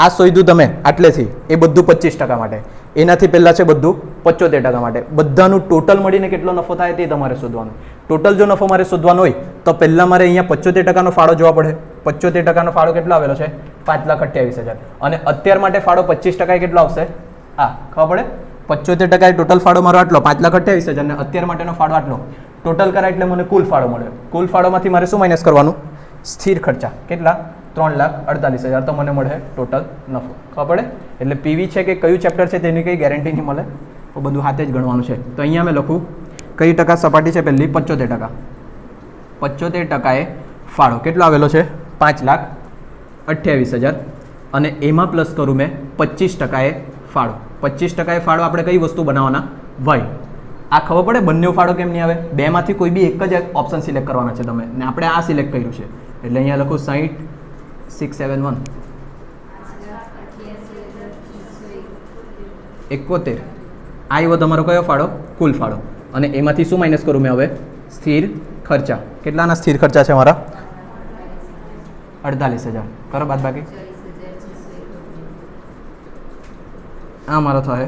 A: આ શોધ્યું તમે આટલેથી, એ બધું 25% માટે. એનાથી પહેલાં છે બધું 75% માટે. બધાનું ટોટલ મળીને કેટલો નફો થાય તે તમારે શોધવાનું. ટોટલ જો નફો મારે શોધવાનો હોય તો પહેલાં મારે અહીંયા 75%નો ફાળો જોવા પડે. 75%નો ફાળો કેટલો આવેલો છે? 5,28,000. અને અત્યાર માટે ફાળો 25% કેટલો આવશે? હા, ખબર પડે? 75% ટોટલ ફાળો મારો આટલો 5,28,000 અને અત્યાર માટેનો ફાળો આટલો. ટોટલ કરાય એટલે મને કુલ ફાળો મળ્યો. કુલ ફાળોમાંથી મારે શું માઇનસ કરવાનું? સ્થિર ખર્ચા. કેટલા? 3,48,000. તો મને મળે ટોટલ નફો. ખબર પડે? એટલે પીવી છે કે કયું ચેપ્ટર છે તેની કંઈ ગેરંટી નહીં મળે, તો બધું હાથે જ ગણવાનું છે. તો અહીંયા મેં લખું કઈ ટકા સપાટી છે? પહેલી 75%. 75%એ ફાળો કેટલો આવેલો છે? 5,28,000. અને એમાં પ્લસ કરું મેં 25%એ ફાળો. 25%એ ફાળો આપણે કઈ વસ્તુ બનાવવાના? વાય. આ ખબર પડે બંને ફાળો કેમ નહીં આવે? બેમાંથી કોઈ બી એક જ ઓપ્શન સિલેક્ટ કરવાના છે તમે, ને આપણે આ સિલેક્ટ કર્યું છે એટલે અહીંયા લખું 60,671. 71. આવ્યો તમારો કયો ફાળો? કુલ ફાળો. અને એમાંથી શું માઇનસ કરું મેં હવે? સ્થિર ખર્ચા. કેટલાના સ્થિર ખર્ચા છે મારા? 48,000. કરો બાદ બાકી. આ મારો થાય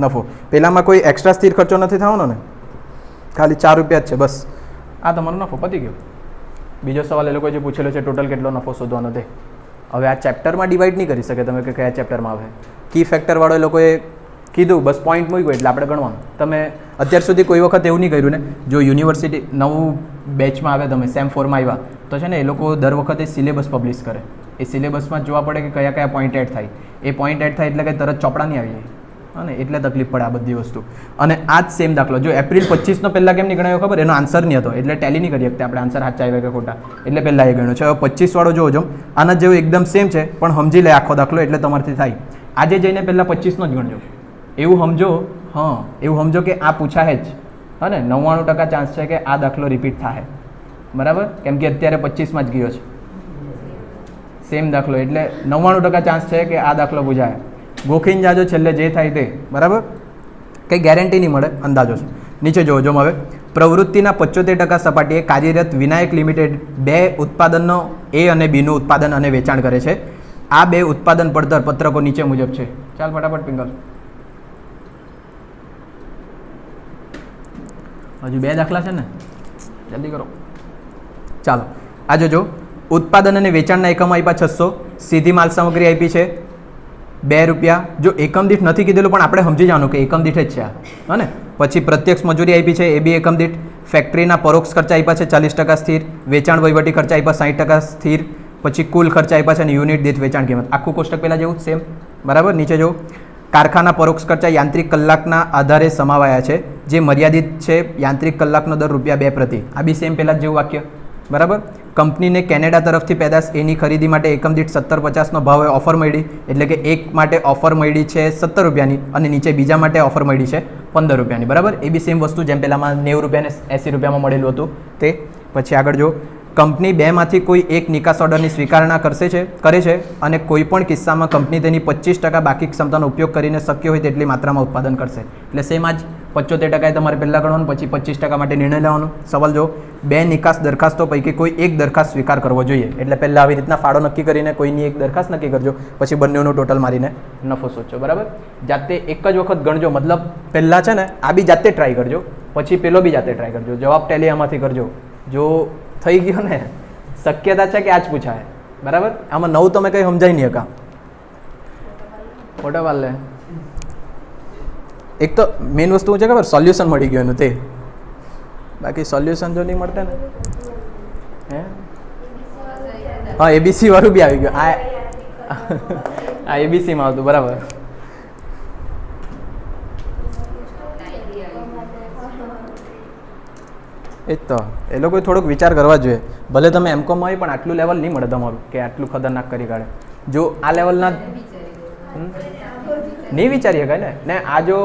A: નફો. પહેલામાં કોઈ એક્સ્ટ્રા સ્થિર ખર્ચો નથી થવાનો ને? ખાલી 4 રૂપિયા જ છે બસ. આ તમારો નફો પતી ગયો. બીજો સવાલ એ લોકોએ જે પૂછેલો છે ટોટલ કેટલો નફો શોધવાનો તે. હવે આ ચેપ્ટરમાં ડિવાઈડ નહીં કરી શકે તમે કે કયા ચેપ્ટરમાં આવે. કી ફેક્ટરવાળો એ લોકોએ કીધું, બસ પોઈન્ટ મૂક્યું એટલે આપણે ગણવાનું. તમે અત્યાર સુધી કોઈ વખત એવું નહીં કર્યું ને? જો યુનિવર્સિટી નવું બેચમાં આવે, તમે સેમ 4માં આવ્યા તો છે ને એ લોકો દર વખતે સિલેબસ પબ્લિશ કરે. એ સિલેબસમાં જોવા પડે કે કયા કયા પોઈન્ટ એડ થાય. એ પોઈન્ટ એડ થાય એટલે કે તરત ચોપડા નહીં આવી જાય, હા ને? એટલે તકલીફ પડે આ બધી વસ્તુ. અને આ જ સેમ દાખલો જો એપ્રિલ 25નો પહેલાં કેમ નહીં ગણાયો ખબર? એનો આન્સર નહીં હતો એટલે ટેલી નહીં કરી શકતા આપણે આન્સર સાચા આવ્યા કે ખોટા, એટલે પહેલાં એ ગણ્યો છે. હવે 25 વાળો જોવો, આના જેવું એકદમ સેમ છે પણ સમજી લે આખો દાખલો એટલે તમારથી થાય. આજે જઈને પહેલાં 25નો જ ગણજો. એવું સમજો, હા એવું સમજો કે આ પૂછાય જ, હા ને? 99% ચાન્સ છે કે આ દાખલો રિપીટ થાય. બરાબર? કેમ કે અત્યારે 25માં જ ગયો છે સેમ દાખલો, એટલે 99% ચાન્સ છે કે આ દાખલો પૂછાય. ગોખીને જાજો, છેલ્લે જે થાય તે. બરાબર? કંઈ ગેરંટી નહીં મળે, અંદાજો છે. નીચે જોજો હવે, પ્રવૃત્તિના 75% સપાટીએ કાર્યરત વિનાયક લિમિટેડ 2 ઉત્પાદનનો એ અને બીનું ઉત્પાદન અને વેચાણ કરે છે. આ 2 ઉત્પાદન પડતર પત્રકો નીચે મુજબ છે. ચાલ ફટાફટ પિંગલ, હજુ 2 દાખલા છે ને, જલ્દી કરો. ચાલો આ જોજો, ઉત્પાદન અને વેચાણના એકમો આપ્યા 600, સીધી માલ સામગ્રી આપી છે 2 રૂપિયા. જો એકમ દીઠ નથી કીધેલું પણ આપણે સમજી જવાનું કે એકમ દીઠ જ છે હા ને. પછી પ્રત્યક્ષ મજૂરી આપી છે એ બી એકમ દીઠ. ફેક્ટરીના પરોક્ષ ખર્ચા આપ્યા છે 40% સ્થિર, વેચાણ વહીવટી ખર્ચા આપ્યા 60% સ્થિર. પછી કુલ ખર્ચા આપ્યા છે અને યુનિટ દીઠ વેચાણ કિંમત. આખું કોષ્ટક પહેલાં જેવું સેમ બરાબર. નીચે જો, કારખાના પરોક્ષ ખર્ચા યાંત્રિક કલાકના આધારે સમાવાયા છે, જે મર્યાદિત છે. યાંત્રિક કલાકનો દર ₹2 પ્રતિ. આ બી સેમ પહેલાં જેવું વાક્ય બરાબર. કંપનીને કેનેડા તરફથી પેદાશ એની ખરીદી માટે એકમ દીઠ 17.50નો ભાવે ઓફર મળી, એટલે કે એક માટે ઓફર મળી છે 17 રૂપિયાની અને નીચે બીજા માટે ઓફર મળી છે 15 રૂપિયાની બરાબર. એ બી સેમ વસ્તુ જેમ પહેલાંમાં 90 રૂપિયા ને 80 રૂપિયામાં મળેલું હતું તે. પછી આગળ જો, કંપની 2માંથી કોઈ એક નિકાસ ઓર્ડરની સ્વીકારણા કરે છે અને કોઈ પણ કિસ્સામાં કંપની તેની 25% બાકી ક્ષમતાનો ઉપયોગ કરીને શક્ય હોય તેટલી માત્રામાં ઉત્પાદન કરશે. એટલે સેમ આજ 75% તમારે પહેલાં ગણવાનું, પછી 25% માટે નિર્ણય લેવાનો. સવાલ જો, 2 નિકાસ દરખાસ્તો પૈકી કોઈ એક દરખાસ્ત સ્વીકાર કરવો જોઈએ. એટલે પહેલાં આવી રીતના ફાળો નક્કી કરીને કોઈની એક દરખાસ્ત નક્કી કરજો, પછી બંનેનું ટોટલ મારીને નફો સોચો બરાબર. જાતે એક જ વખત ગણજો, મતલબ પહેલાં છે ને આ બી જાતે ટ્રાય કરજો, પછી પેલો બી જાતે ટ્રાય કરજો, જવાબ ટેલી આમાંથી કરજો. જો થઈ ગયો ને, શક્યતા છે કે આ જ પૂછાય બરાબર. આમાં 9 તમે કંઈ સમજાય નહીં હકા, ફોટા પાડ લે. એક તો મેઇન વસ્તુ છે ખબર, સોલ્યુશન મળી ગયું એનું તે. બાકી સોલ્યુશન જો નહીં મળતા ને હે, હા એબીસી વાળું બી આવી ગયું. આ એબીસીમાં આવતું બરાબર. એ જ તો એ લોકોએ થોડોક વિચાર કરવા જોઈએ. ભલે તમે એમકોમમાં હોય પણ આટલું લેવલ નહીં મળે તમારું કે આટલું ખતરનાક કરી કાઢે. જો આ લેવલના નહીં વિચારી શકાય ને આ જો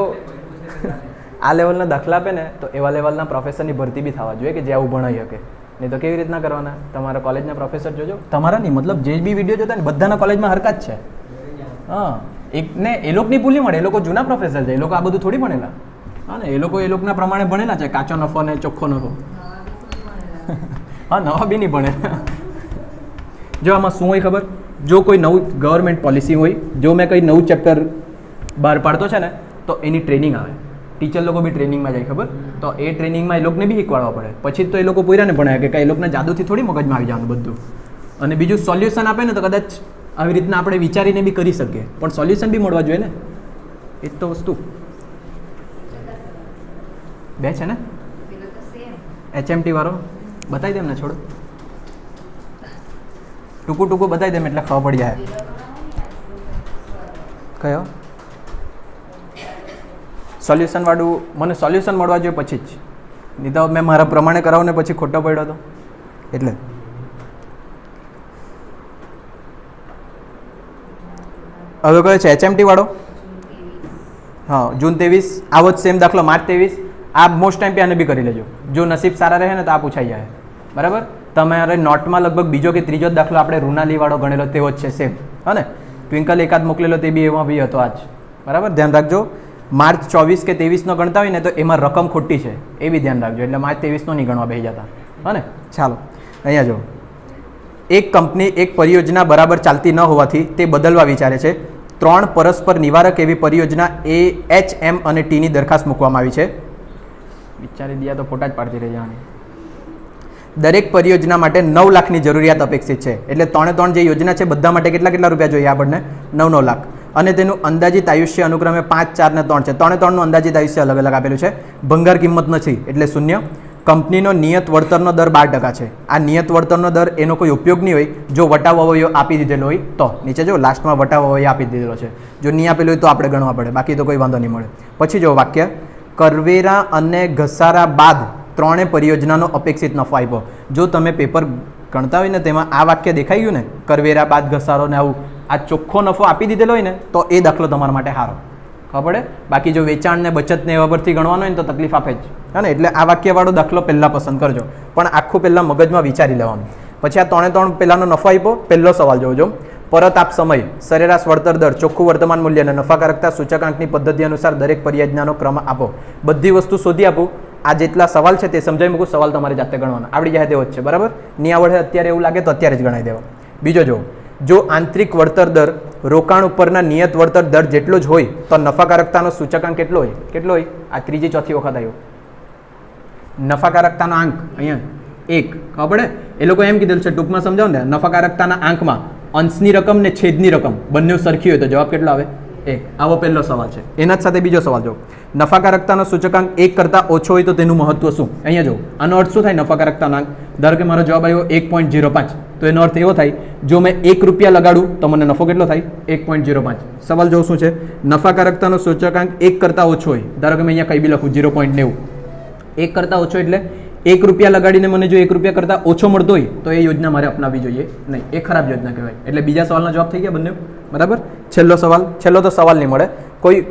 A: આ લેવલના દાખલા આપે ને તો એવા લેવલના પ્રોફેસરની ભરતી બી થવા જોઈએ કે જે આવું ભણાવી શકે. નહીં તો કેવી રીતના કરવાના? તમારા કોલેજના પ્રોફેસર જોજો, તમારા નહીં મતલબ જે બી વિડીયો જોતા ને બધાના કોલેજમાં હરકત છે. હા એક ને એ લોકોની ભૂલ નહીં મળે, એ લોકો જૂના પ્રોફેસર છે, એ લોકો આ બધું થોડી ભણેલા. હા ને, એ લોકોના પ્રમાણે ભણેલા છે, કાચો નફો ને ચોખ્ખો નફો. હા નવા બી નહીં ભણે. જો આમાં શું હોય ખબર, જો કોઈ નવું ગવર્મેન્ટ પોલિસી હોય, જો મેં કંઈ નવું ચેપ્ટર બહાર પાડતો છે ને તો એની ટ્રેનિંગ આવે. ટીચર લોકો બી ટ્રેનિંગમાં જાય ખબર, તો એ ટ્રેનિંગમાં એ લોકોને બી શીખવાડવા પડે. પછી તો એ લોકો પૂરાને ભણાય કે એ લોકોને જાદુથી થોડી મગજમાં આવી જવાનું બધું. અને બીજું સોલ્યુશન આપે ને તો કદાચ આવી રીતના આપણે વિચારીને બી કરી શકીએ, પણ સોલ્યુશન બી મળવા જોઈએ ને. એ જ તો વસ્તુ. 2 છે ને HMT વાળો બતાવી દેમ ને, છોડો ટૂંકું બતાવી દેમ એટલે ખબર પડી જાય. કયો સોલ્યુશન વાળું? મને સોલ્યુશન મળવા જોઈએ પછી જ, નહીં તો મેં મારા પ્રમાણે કરાવું ને પછી ખોટો પડ્યો હતો એટલે. હવે કયો છે HMT વાળો? હા જૂન 23. આવો જ સેમ દાખલો માર્ચ 23. આ મોસ્ટ ટાઈમ આને બી કરી લેજો, જો નસીબ સારા રહે ને તો આ પૂછાઈ જાય બરાબર. તમારે નોટમાં લગભગ બીજો કે ત્રીજો દાખલો આપણે રૂનાલી વાળો ગણેલો તેવો જ છે સેમ. હા ને, ટ્વિંકલ એકાદ મોકલેલો તે બી એમાં બી હતો આજ બરાબર. ધ્યાન રાખજો, માર્ચ 24 કે 23નો ગણતા હોય ને તો એમાં રકમ ખોટી છે એ બી ધ્યાન રાખજો, એટલે માર્ચ 23નો નહીં ગણવા બેસી જતા. હા ને, ચાલો અહીંયા જો, એક કંપની એક પરિયોજના બરાબર ચાલતી ન હોવાથી તે બદલવા વિચારે છે. 3 પરસ્પર નિવારક એવી પરિયોજના A, H, M અને T ની દરખાસ્ત મૂકવામાં આવી છે. વિચારી દિયા તો ફોટા જ પાડતી રહી જવાની. દરેક પરિયોજના માટે 9 લાખની જરૂરિયાત અપેક્ષિત છે. એટલે 3 જે યોજના છે બધા માટે કેટલા રૂપિયા જોઈએ આપણને? 9 લાખ. અને તેનું અંદાજિત આયુષ્ય અનુક્રમે 5, 4 ને 3 છે. 3નું અંદાજિત આયુષ્ય અલગ અલગ આપેલું છે. ભંગાર કિંમત નથી એટલે 0. કંપનીનો નિયત વળતરનો દર 12% છે. આ નિયત વળતરનો દર એનો કોઈ ઉપયોગ નહીં હોય જો વટાવ અવયવ આપી દીધેલો હોય તો. નીચે જો લાસ્ટમાં વટાવ અવયવ આપી દીધેલો છે, જો નહીં આપેલું હોય તો આપણે ગણવા પડે, બાકી તો કોઈ વાંધો નહીં મળે. પછી જો વાક્ય, કરવેરા અને ઘસારા બાદ 3 પરિયોજનાનો અપેક્ષિત નફો આપ્યો. જો તમે પેપર ગણતા હોય ને તેમાં આ વાક્ય દેખાઈ ગયું ને, કરવેરા બાદ ઘસારો ને આવું, આ ચોખ્ખો નફો આપી દીધેલો હોય ને તો એ દાખલો તમારા માટે સારો ખબર પડે. બાકી જો વેચાણ ને બચત ને એવા પરથી ગણવાનો હોય ને તો તકલીફ આપે જ. હા ને, એટલે આ વાક્યવાળો દાખલો પહેલાં પસંદ કરજો, પણ આખું પહેલાં મગજમાં વિચારી લેવાનું. પછી આ 3 પહેલાંનો નફો આપ્યો. પહેલો સવાલ જોજો, પરત આપ સમય, સરેરાશ વળતર દર, ચોખ્ખું વર્તમાન મૂલ્ય અને નફાકારકતા સૂચકાંકની પદ્ધતિ અનુસાર દરેક પરિયોજનાનો ક્રમ આપો. બધી વસ્તુ શોધી આપું. આ જેટલા સવાલ છે તે સમજાવી મૂકું. સવાલ તમારે જાતે ગણવાના, આવડી જાય તેવો જ છે, બરાબર. નહીં આવડે અત્યારે એવું લાગે તો અત્યારે જ ગણાવી દેવા. બીજો જો આંતરિક વળતર દર રોકાણ ઉપરના નિયત વળતર દર જેટલો જ હોય તો નફાકારકતાનો સૂચકાંક કેટલો હોય? આ ત્રીજી ચોથી વખત આવ્યો. નફાકારકતાનો આંક અહીંયા 1 ખબર પડે. એ લોકો એમ કીધેલું છે, ટૂંકમાં સમજાવો ને, નફાકારકતાના આંકમાં અંશની રકમ ને છેદની રકમ બંને સરખી હોય તો જવાબ કેટલો આવે? 1. આવો પહેલો સવાલ છે. એના જ સાથે બીજો સવાલ જો, નફાકારકતાનો સૂચકાંક 1 કરતાં ઓછો હોય તો તેનું મહત્વ શું? અહીંયા જો, આનો અર્થ શું થાય? નફાકારકતાનો આંક, ધારો કે મારો જવાબ આવ્યો 1.05, તો એનો અર્થ એવો થાય, જો મેં 1 રૂપિયા લગાડું તો મને નફો કેટલો થાય? 1.05. સવાલ જો શું છે? નફાકારકતાનો સૂચકાંક 1 કરતાં ઓછો હોય, ધારો કે મેં અહીંયા કંઈ બી લખું 0.90, 1 કરતાં ઓછો એટલે 1 રૂપિયા લગાડીને મને જો 1 રૂપિયા કરતાં ઓછો મળતો હોય તો એ યોજના મારે અપનાવવી જોઈએ નહીં. એ ખરાબ યોજના કહેવાય. એટલે બીજા સવાલના જવાબ થઈ ગયા બંને, બરાબર. છેલ્લો સવાલ, છેલ્લો તો સવાલ નહીં મળે.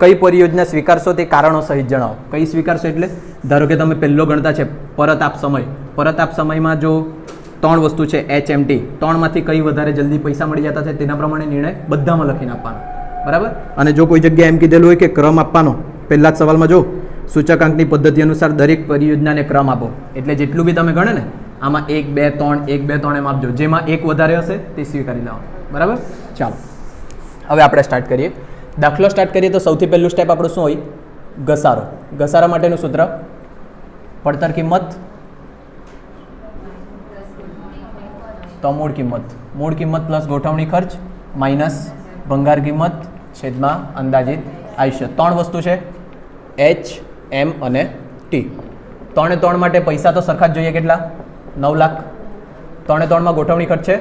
A: કઈ પરિયોજના સ્વીકારશો તે કારણો સહિત જણાવો. કઈ સ્વીકારશો એટલે ધારો કે તમે પહેલો ગણતા છે પરત આપ સમય. પરત આપ સમયમાં જો 3 વસ્તુ છે HMT, 3માંથી કઈ વધારે જલ્દી પૈસા મળી જતા છે તેના પ્રમાણે નિર્ણય બધામાં લખીને આપવાનો, બરાબર. અને જો કોઈ જગ્યાએ એમ કીધેલું હોય કે ક્રમ આપવાનો, પહેલા જ સવાલમાં જો સૂચકાંકની પદ્ધતિ અનુસાર દરેક પરિયોજનાને ક્રમ આપો, એટલે જેટલું બી તમે ગણે ને આમાં 1 2 3 1 2 3 એમ આપજો. જેમાં 1 વધારે હશે તે સ્વીકારી લેવાનો, બરાબર. ચાલો હવે આપણે સ્ટાર્ટ કરીએ. દાખલો સ્ટાર્ટ કરીએ તો સૌથી પહેલું સ્ટેપ આપણું શું હોય? ઘસારો. ઘસારા માટેનું સૂત્ર પડતર કિંમત તો મૂળ કિંમત પ્લસ ગોઠવણી ખર્ચ માઇનસ ભંગાર કિંમત છેદમાં અંદાજિત આયુષ્ય. 3 વસ્તુ છે H, M અને T. 3 માટે પૈસા તો સરખા જ જોઈએ. કેટલા? 9 લાખ. 3 ગોઠવણી ખર્ચ છે,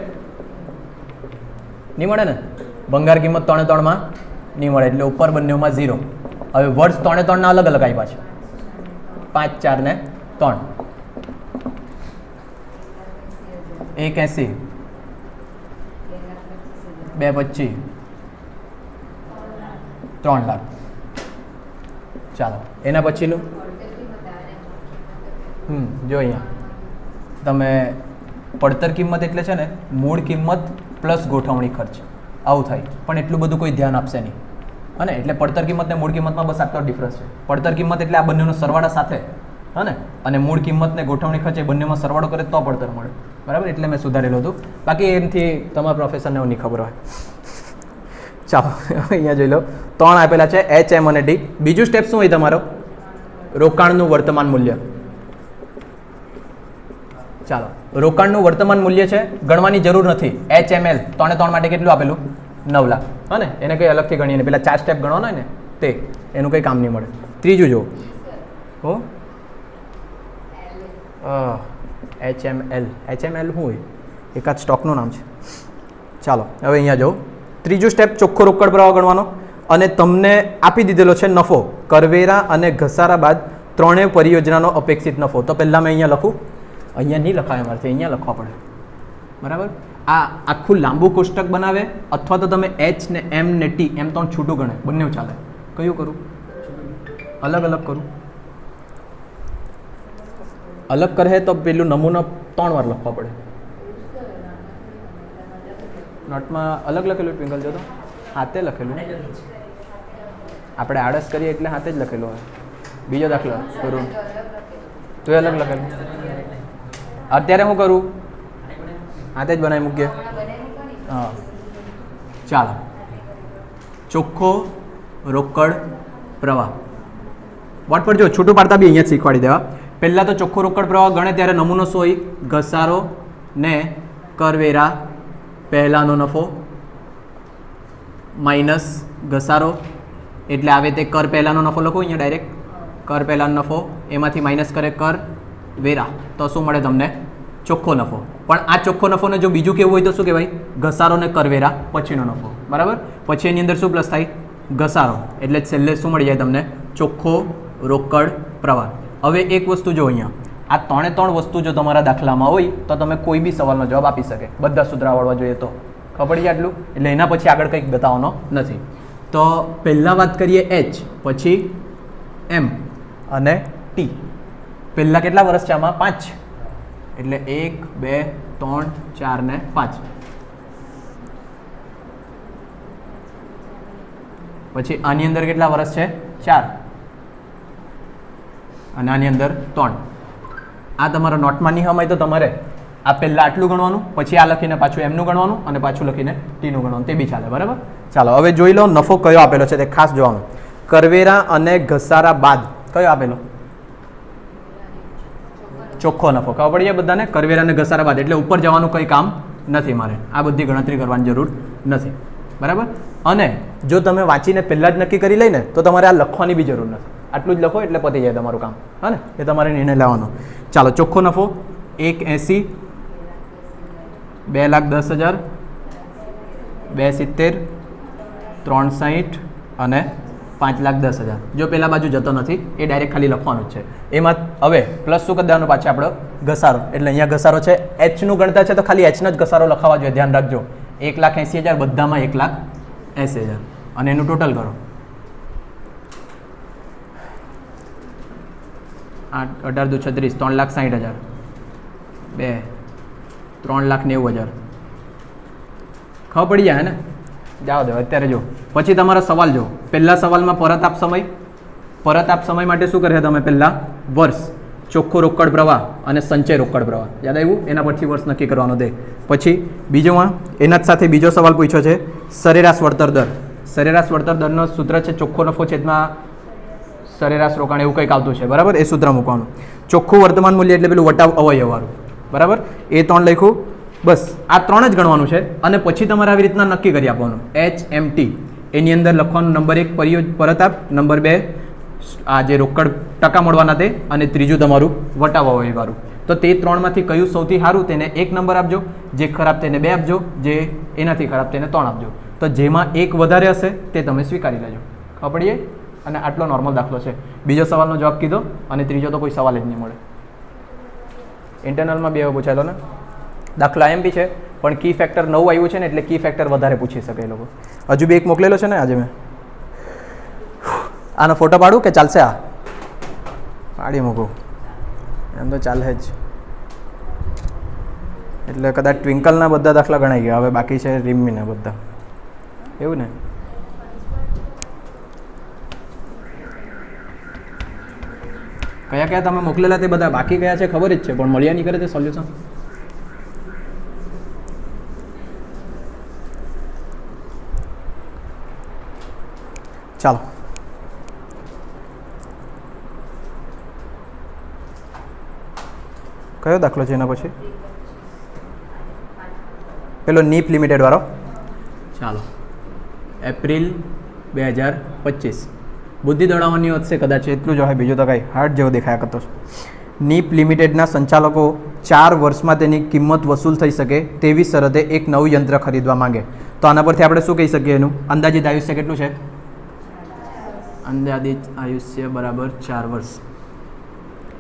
A: નહીં મળે ને. ભંગાર કિંમત 3 નહીં મળે, એટલે ઉપર બંનેમાં 0. હવે વર્ષ 3 ના અલગ અલગ આપ્યા છે, 5 4 ને 3. 1.80, 2.25, 3 લાખ. ચાલો એના પછીનું જો અહીંયા તમે પડતર કિંમત એટલે છે ને મૂળ કિંમત પ્લસ ગોઠવણી ખર્ચ, આવું થાય. પણ એટલું બધું કોઈ ધ્યાન આપશે નહીં, હા ને. એટલે પડતર કિંમત ને મૂળ કિંમતમાં બસ આટલો ડિફરન્સ છે. પડતર કિંમત એટલે આ બંનેનો સરવાળા સાથે, હા ને. અને મૂળ કિંમત ને ગોઠવણી ખર્ચ એ બંનેમાં સરવાળો કરે તો પડતર મળે, બરાબર. એટલે મેં સુધારેલું હતું. બાકી એમથી તમારા પ્રોફેસરને એવું નહીં ખબર હોય. ચાલો અહીંયા જોઈ લો, 3 આપેલા છે H, M અને D. બીજું સ્ટેપ શું હોય તમારો? રોકાણનું વર્તમાન મૂલ્ય. ચાલો, રોકાણનું વર્તમાન મૂલ્ય છે, ગણવાની જરૂર નથી. HML 3 માટે કેટલું આપેલું? 9 લાખ, હા ને. એને કંઈ અલગથી ગણીએ ને, પેલા 4 સ્ટેપ ગણવાનો હોય ને તે, એનું કંઈ કામ નહીં મળે. ત્રીજું જો હો HML શું હોય? એકાદ સ્ટોકનું નામ છે. ચાલો હવે અહીંયા જો, ત્રીજું સ્ટેપ ચોખ્ખો રોકડ પ્રવાહ ગણવાનો. અને તમને આપી દીધેલો છે નફો, કરવેરા અને ઘસારા બાદ 3 પરિયોજનાનો અપેક્ષિત નફો. તો પહેલાં મેં અહીંયા લખું, અહીંયા નહીં લખાય મારાથી, અહીંયા લખવા પડે, બરાબર. આ આખું લાંબુ કોષ્ટક બનાવે, અથવા તો તમે H ને M ને T એમ 3 છૂટું ગણે, બંને ચાલે. કયું કરું? અલગ અલગ કરું. અલગ કરે તો પેલું નમૂનો 3 વાર લખવા પડે. નોટમાં અલગ લખેલું, ટ્વિંકલ જો તો હાથે લખેલું. આપણે આળસ કરીએ એટલે હાથે જ લખેલું હોય. બીજો દાખલો કરું તો એ અલગ લખેલું. અત્યારે હું કરું? હાથે જ બનાવી મૂકીએ. હા ચાલો, ચોખ્ખો રોકડ પ્રવાહ વોટ પર જો છૂટું પાડતા બી અહીંયા જ શીખવાડી દેવા. પહેલાં તો ચોખ્ખો રોકડ પ્રવાહ ગણે ત્યારે નમૂનો શું હોય? ઘસારો ને કરવેરા પહેલાંનો નફો માઇનસ ઘસારો, એટલે આવે તે કર પહેલાંનો નફો લખો અહીંયા ડાયરેક્ટ. કર પહેલાંનો નફો એમાંથી માઇનસ કરે કર વેરા, તો શું મળે તમને? ચોખ્ખો નફો. પણ આ ચોખ્ખો નફોને જો બીજું કેવું હોય તો શું કહેવાય? ઘસારો ને કરવેરા પછીનો નફો, બરાબર. પછી એની અંદર શું પ્લસ થાય? ઘસારો. એટલે છેલ્લે શું મળી જાય તમને? ચોખ્ખો રોકડ પ્રવાહ. હવે એક વસ્તુ જો અહીંયા, આ 3 વસ્તુ જો તમારા દાખલામાં હોય તો તમે કોઈ બી સવાલનો જવાબ આપી શકે, બધા સૂત્ર આવડવા જોઈએ તો. ખબર પડી આટલું? એટલે એના પછી આગળ કંઈક બતાવવાનો નથી. તો પહેલાં વાત કરીએ H, પછી M અને T. પહેલાં કેટલા વર્ષ છે આમાં? 5. એટલે 1 2 3 4 ને 5. પછી આની અંદર કેટલા વર્ષ છે 4 અને આની અંદર 3. આ તમારા નોટમાં નહીં હોય તો તમારે આ પહેલાં આટલું ગણવાનું, પછી આ લખીને પાછું એમનું ગણવાનું અને પાછું લખીને ટીનું ગણવાનું, તે બી ચાલે. બરાબર. ચાલો હવે જોઈ લો નફો કયો આપેલો છે તે ખાસ જોવાનું. કરવેરા અને ઘસારા બાદ કયો આપેલો? ચોખ્ખો નફો. ખબર પડી જાય બધાને? કરવેરા અને ઘસારા બાદ એટલે ઉપર જવાનું કંઈ કામ નથી મારે, આ બધી ગણતરી કરવાની જરૂર નથી. બરાબર. અને જો તમે વાંચીને પહેલાં જ નક્કી કરી લઈને તો તમારે આ લખવાની બી જરૂર નથી. આટલું જ લખો એટલે પતી જાય તમારું કામ. હા ને, એ તમારે નિર્ણય લેવાનો. ચાલો ચોખ્ખો નફો 180, 2,10,000, 270, 360 અને 5,10,000. જો પેલા બાજુ જતો નથી એ ડાયરેક્ટ ખાલી લખવાનું જ છે. એમાં હવે પ્લસ શું કરી દેવાનું પાછળ આપણો ઘસારો, એટલે અહીંયા ઘસારો છે એચનું ગણતા છે તો ખાલી એચનો જ ઘસારો લખાવા જોઈએ. ધ્યાન રાખજો 1,80,000 બધામાં 1,80,000 અને એનું ટોટલ કરો 8 × 2 = 36, 3,60,000, 2 3,90,000. ખબર પડી જાય ને? જાઓ દો અત્યારે જો. પછી તમારો સવાલ જો. પહેલા સવાલમાં પરત આપ સમય. પરત આપ સમય માટે શું કરે તમે? પહેલાં વર્ષ, ચોખ્ખો રોકડ પ્રવાહ અને સંચય રોકડ પ્રવાહ. યાદ આવ્યું? એના પરથી વર્ષ નક્કી કરવાનો દે. પછી બીજોમાં એના જ સાથે બીજો સવાલ પૂછ્યો છે સરેરાશ વળતર દર. સરેરાશ વળતર દરનો સૂત્ર છે ચોખ્ખો નફો છેદમાં સરેરાશ રોકાણ, એવું કંઈક આવતું છે. બરાબર. એ સૂત્ર મૂકવાનું. ચોખ્ખું વર્તમાન મૂલ્ય એટલે પેલું વટાવ અવયવવાળું. બરાબર. એ 3 લખ્યું. બસ આ 3 જ ગણવાનું છે અને પછી તમારે આવી રીતના નક્કી કરી આપવાનું. HMT એની અંદર લખવાનું નંબર 1 પરત આપ, નંબર 2 આ જે રોકડ ટકા મળવાના તે, અને ત્રીજું તમારું વટાવ અવયવવાળું. તો તે 3માંથી કયું સૌથી સારું તેને 1 નંબર આપજો, જે ખરાબ તેને 2 આપજો, જે એનાથી ખરાબ તેને 3 આપજો. તો જેમાં 1 વધારે હશે તે તમે સ્વીકારી લેજો. ખબર પડીએ? અને આટલો નોર્મલ દાખલો છે. બીજો સવાલનો જવાબ કીધો અને ત્રીજો તો કોઈ સવાલ જ નહીં મળે. ઇન્ટરનલમાં 2 પૂછાયેલો ને દાખલા એમ બી છે પણ કી ફેક્ટર 9 આવ્યું છે ને એટલે કી ફેક્ટર વધારે પૂછી શકે એ લોકો. હજુ બી એક મોકલેલો છે ને આજે મેં. આનો ફોટો પાડું કે ચાલશે? આ પાડી મૂકું એમ તો ચાલે જ. એટલે કદાચ ટ્વિંકલના બધા દાખલા ગણાઈ ગયા, હવે બાકી છે રીમીના બધા. એવું ને? કયા કયા તમે મોકલેલા તે બધા બાકી કયા છે ખબર જ છે, પણ મળ્યા નહીં કરે તે સોલ્યુશન. ચાલો કયો દાખલો છે એના પછી? પેલો નીપ લિમિટેડ વાળો. ચાલો એપ્રિલ 2025. બુદ્ધિ દોડાવવાની વધશે કદાચ, એટલું જ હોય, બીજું તો કાંઈ હાર્ડ જેવો દેખાયા કરતો છે. નીપ લિમિટેડના સંચાલકો 4 વર્ષમાં તેની કિંમત વસૂલ થઈ શકે તેવી શરતે એક નવું યંત્ર ખરીદવા માંગે. તો આના પરથી આપણે શું કહી શકીએ? એનું અંદાજિત આયુષ્ય કેટલું છે? અંદાજિત આયુષ્ય બરાબર 4 વર્ષ.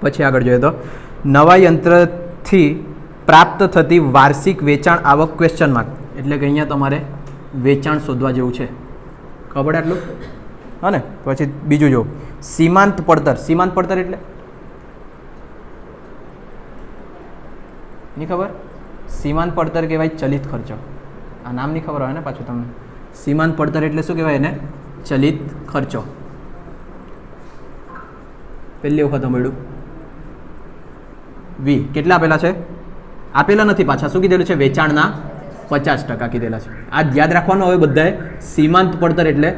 A: પછી આગળ જોઈએ તો નવા યંત્રથી પ્રાપ્ત થતી વાર્ષિક વેચાણ આવક ક્વેશ્ચન માર્ક, એટલે કે અહીંયા તમારે વેચાણ શોધવા જેવું છે. ખબર આટલું? હા ને? પછી બીજું જો સીમાંત પડતર. સીમાંત પડતર એટલે નહીં ખબર? સીમાંત પડતર કહેવાય ચલિત ખર્ચો. આ નામ નહીં ખબર હોય ને પાછું તમને. સીમાંત પડતર એટલે શું કહેવાય એને? ચલિત ખર્ચો. પહેલી વખત મળ્યું. વી કેટલા આપેલા છે? આપેલા નથી પાછા. શું કીધેલું છે? વેચાણના 50% કીધેલા છે. આ યાદ રાખવાનું. હવે બધાએ સીમાંત પડતર એટલે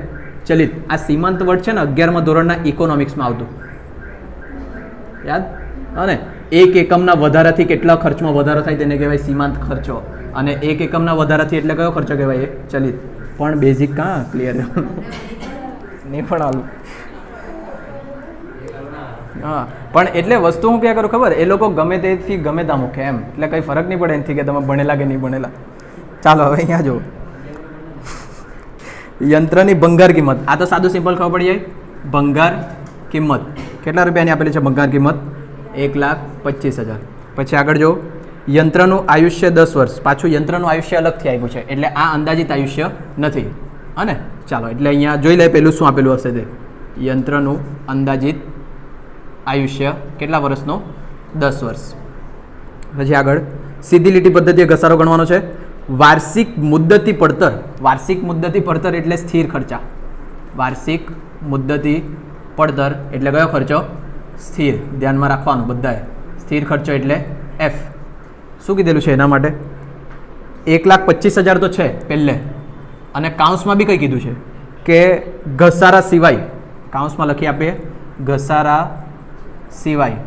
A: ચલિત. આ સીમાંત વર્ડ છે ને 11મા ધોરણના ઇકોનોમિક્સમાં આવતું. યાદ? હા ને? એક એકમના વધારાથી કેટલા ખર્ચમાં વધારો થાય તેને કહેવાય સીમાંત ખર્ચો, અને એક એકમના વધારાથી એટલે કયો ખર્ચો કહેવાય? એ ચલિત. પણ બેઝિક કાં ક્લિયર નહીં પણ આવું. હા પણ એટલે વસ્તુ હું ક્યાં કરું ખબર? એ લોકો ગમે તેથી ગમે ત્યાં મૂકે એમ, એટલે કંઈ ફરક નહીં પડે એનાથી કે તમે ભણેલા કે નહીં ભણેલા. ચાલો હવે અહીંયા જો યંત્રની ભંગાર કિંમત. આ તો સાદું સિમ્પલ ખબર પડી જાય. ભંગાર કિંમત કેટલા રૂપિયાની આપેલી છે? ભંગાર કિંમત 1,25,000. પછી આગળ જો યંત્રનું આયુષ્ય 10 વર્ષ. પાછું યંત્રનું આયુષ્ય અલગથી આવ્યું છે એટલે આ અંદાજિત આયુષ્ય નથી. હા ને? ચાલો એટલે અહીંયા જોઈ લે પેલું શું આપેલું હશે તે. યંત્રનું અંદાજિત આયુષ્ય કેટલા વર્ષનો? 10 વર્ષ. પછી આગળ સીધી લીટી પદ્ધતિએ ઘસારો ગણવાનો છે. વાર્ષિક મુદ્દતી પડતર. વાર્ષિક મુદ્દતી પડતર એટલે સ્થિર ખર્ચા. વાર્ષિક મુદ્દતી પડતર એટલે કયો ખર્ચો? સ્થિર. ધ્યાનમાં રાખવાનું બધાએ. સ્થિર ખર્ચો એટલે એફ. શું કીધેલું છે એના માટે? 1,25,000 તો છે પહેલે, અને કાઉન્સમાં બી કંઈ કીધું છે કે ઘસારા સિવાય, કાઉન્સમાં લખી આપીએ ઘસારા સિવાય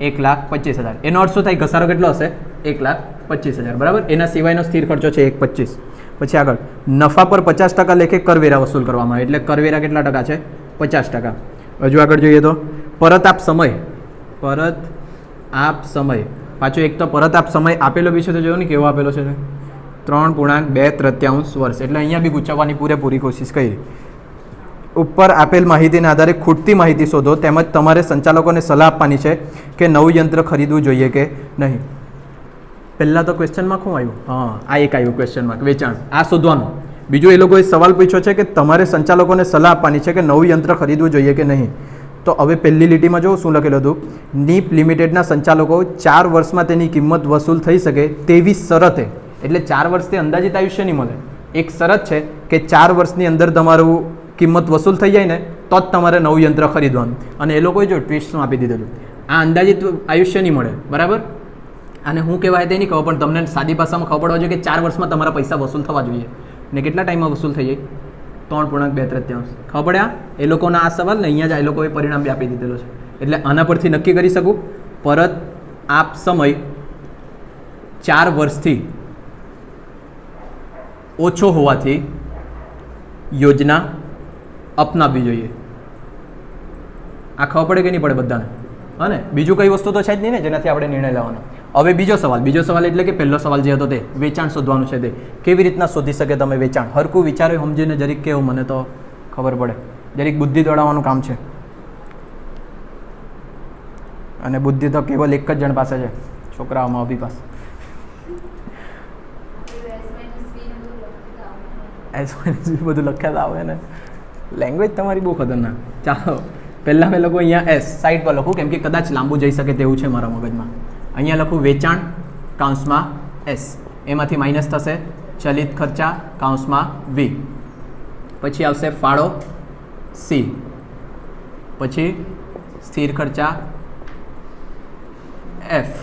A: 1,25,000. એનો અર્થ શું થાય? ઘસારો કેટલો હશે? 1,25,000. બરાબર. એના સિવાયનો સ્થિર ખર્ચો છે 1,25,000. પછી આગળ નફા પર 50% લેખે કરવેરા વસૂલ કરવામાં આવે. એટલે કરવેરા કેટલા ટકા છે? 50%. હજુ આગળ જોઈએ તો પરત આપ સમય. પરત આપ સમય પાછો એક તો પરત આપ સમય આપેલો બી છે, તો જોયો ને કેવો આપેલો છે? 3.2/3 વર્ષ. એટલે અહીંયા બી ગુચાવવાની પૂરેપૂરી કોશિશ કરી. ઉપર આપેલ માહિતીના આધારે ખૂટતી માહિતી શોધો, તેમજ તમારે સંચાલકોને સલાહ આપવાની છે કે નવું યંત્ર ખરીદવું જોઈએ કે નહીં. પહેલાં તો ક્વેશ્ચનમાં શું આવ્યું? હા, આ એક આવ્યું ક્વેશ્ચનમાં, વેચાણ. આ શોધવાનું. બીજું એ લોકોએ સવાલ પૂછ્યો છે કે તમારે સંચાલકોને સલાહ આપવાની છે કે નવું યંત્ર ખરીદવું જોઈએ કે નહીં. તો હવે પહેલી લીટીમાં જો શું લખેલું હતું? નીપ લિમિટેડના સંચાલકો 4 વર્ષમાં તેની કિંમત વસૂલ થઈ શકે તેવી શરતે, એટલે 4 વર્ષથી અંદાજિત આયુષ્ય નહીં મળે. એક શરત છે કે 4 વર્ષની અંદર તમારું કિંમત વસૂલ થઈ જાય ને તો જ તમારે નવું યંત્ર ખરીદવાનું. અને એ લોકોએ જો ટ્વિસ્ટમાં આપી દીધેલું, આ અંદાજિત આયુષ્ય નહીં મળે. બરાબર. અને હું કહેવાય તે નહીં કહો, પણ તમને સાદી ભાષામાં ખબર પડવા જોઈએ કે 4 વર્ષમાં તમારા પૈસા વસૂલ થવા જોઈએ. ને કેટલા ટાઈમમાં વસૂલ થઈ જાય? 3.2/3. ખબર પડ્યા એ લોકોના આ સવાલ ને? અહીંયા જ એ લોકોએ પરિણામ બી આપી દીધેલો છે. એટલે આના પરથી નક્કી કરી શકું પરત આપ સમય 4 વર્ષથી ઓછો હોવાથી યોજના અપનાવવી જોઈએ. આ ખબર પડે કે નહીં પડે બધાને? હા ને? બીજું કઈ વસ્તુ તો છે જ નહીં ને જેનાથી આપણે નિર્ણય લેવાનો. હવે બીજો સવાલ એટલે કે પહેલો સવાલ જે હતો તે વેચાણ શોધવાનું છે. તે કેવી રીતના શોધી શકે તમે વેચાણ? હરકું વિચારો, સમજીને જરીક કેવું, મને તો ખબર પડે. જરીક બુદ્ધિ દોડાવવાનું કામ છે, અને બુદ્ધિ તો કેવલ એક જ જણ પાસે છે, છોકરાઓમાં અભી પાસે. બધું લખ્યા આવે ને. લેંગ્વેજ તમારી બહુ ખતરનાક. ચાલો પહેલાં મેં લખું અહીંયા એસ સાઈડ પર લખું, કેમ કે કદાચ લાંબુ જઈ શકે તેવું છે મારા મગજમાં. અહીંયા લખું વેચાણ કાઉન્સમાં એસ, એમાંથી માઇનસ થશે ચલિત ખર્ચા કાઉન્સમાં વી, પછી આવશે ફાળો સી, પછી સ્થિર ખર્ચા એફ,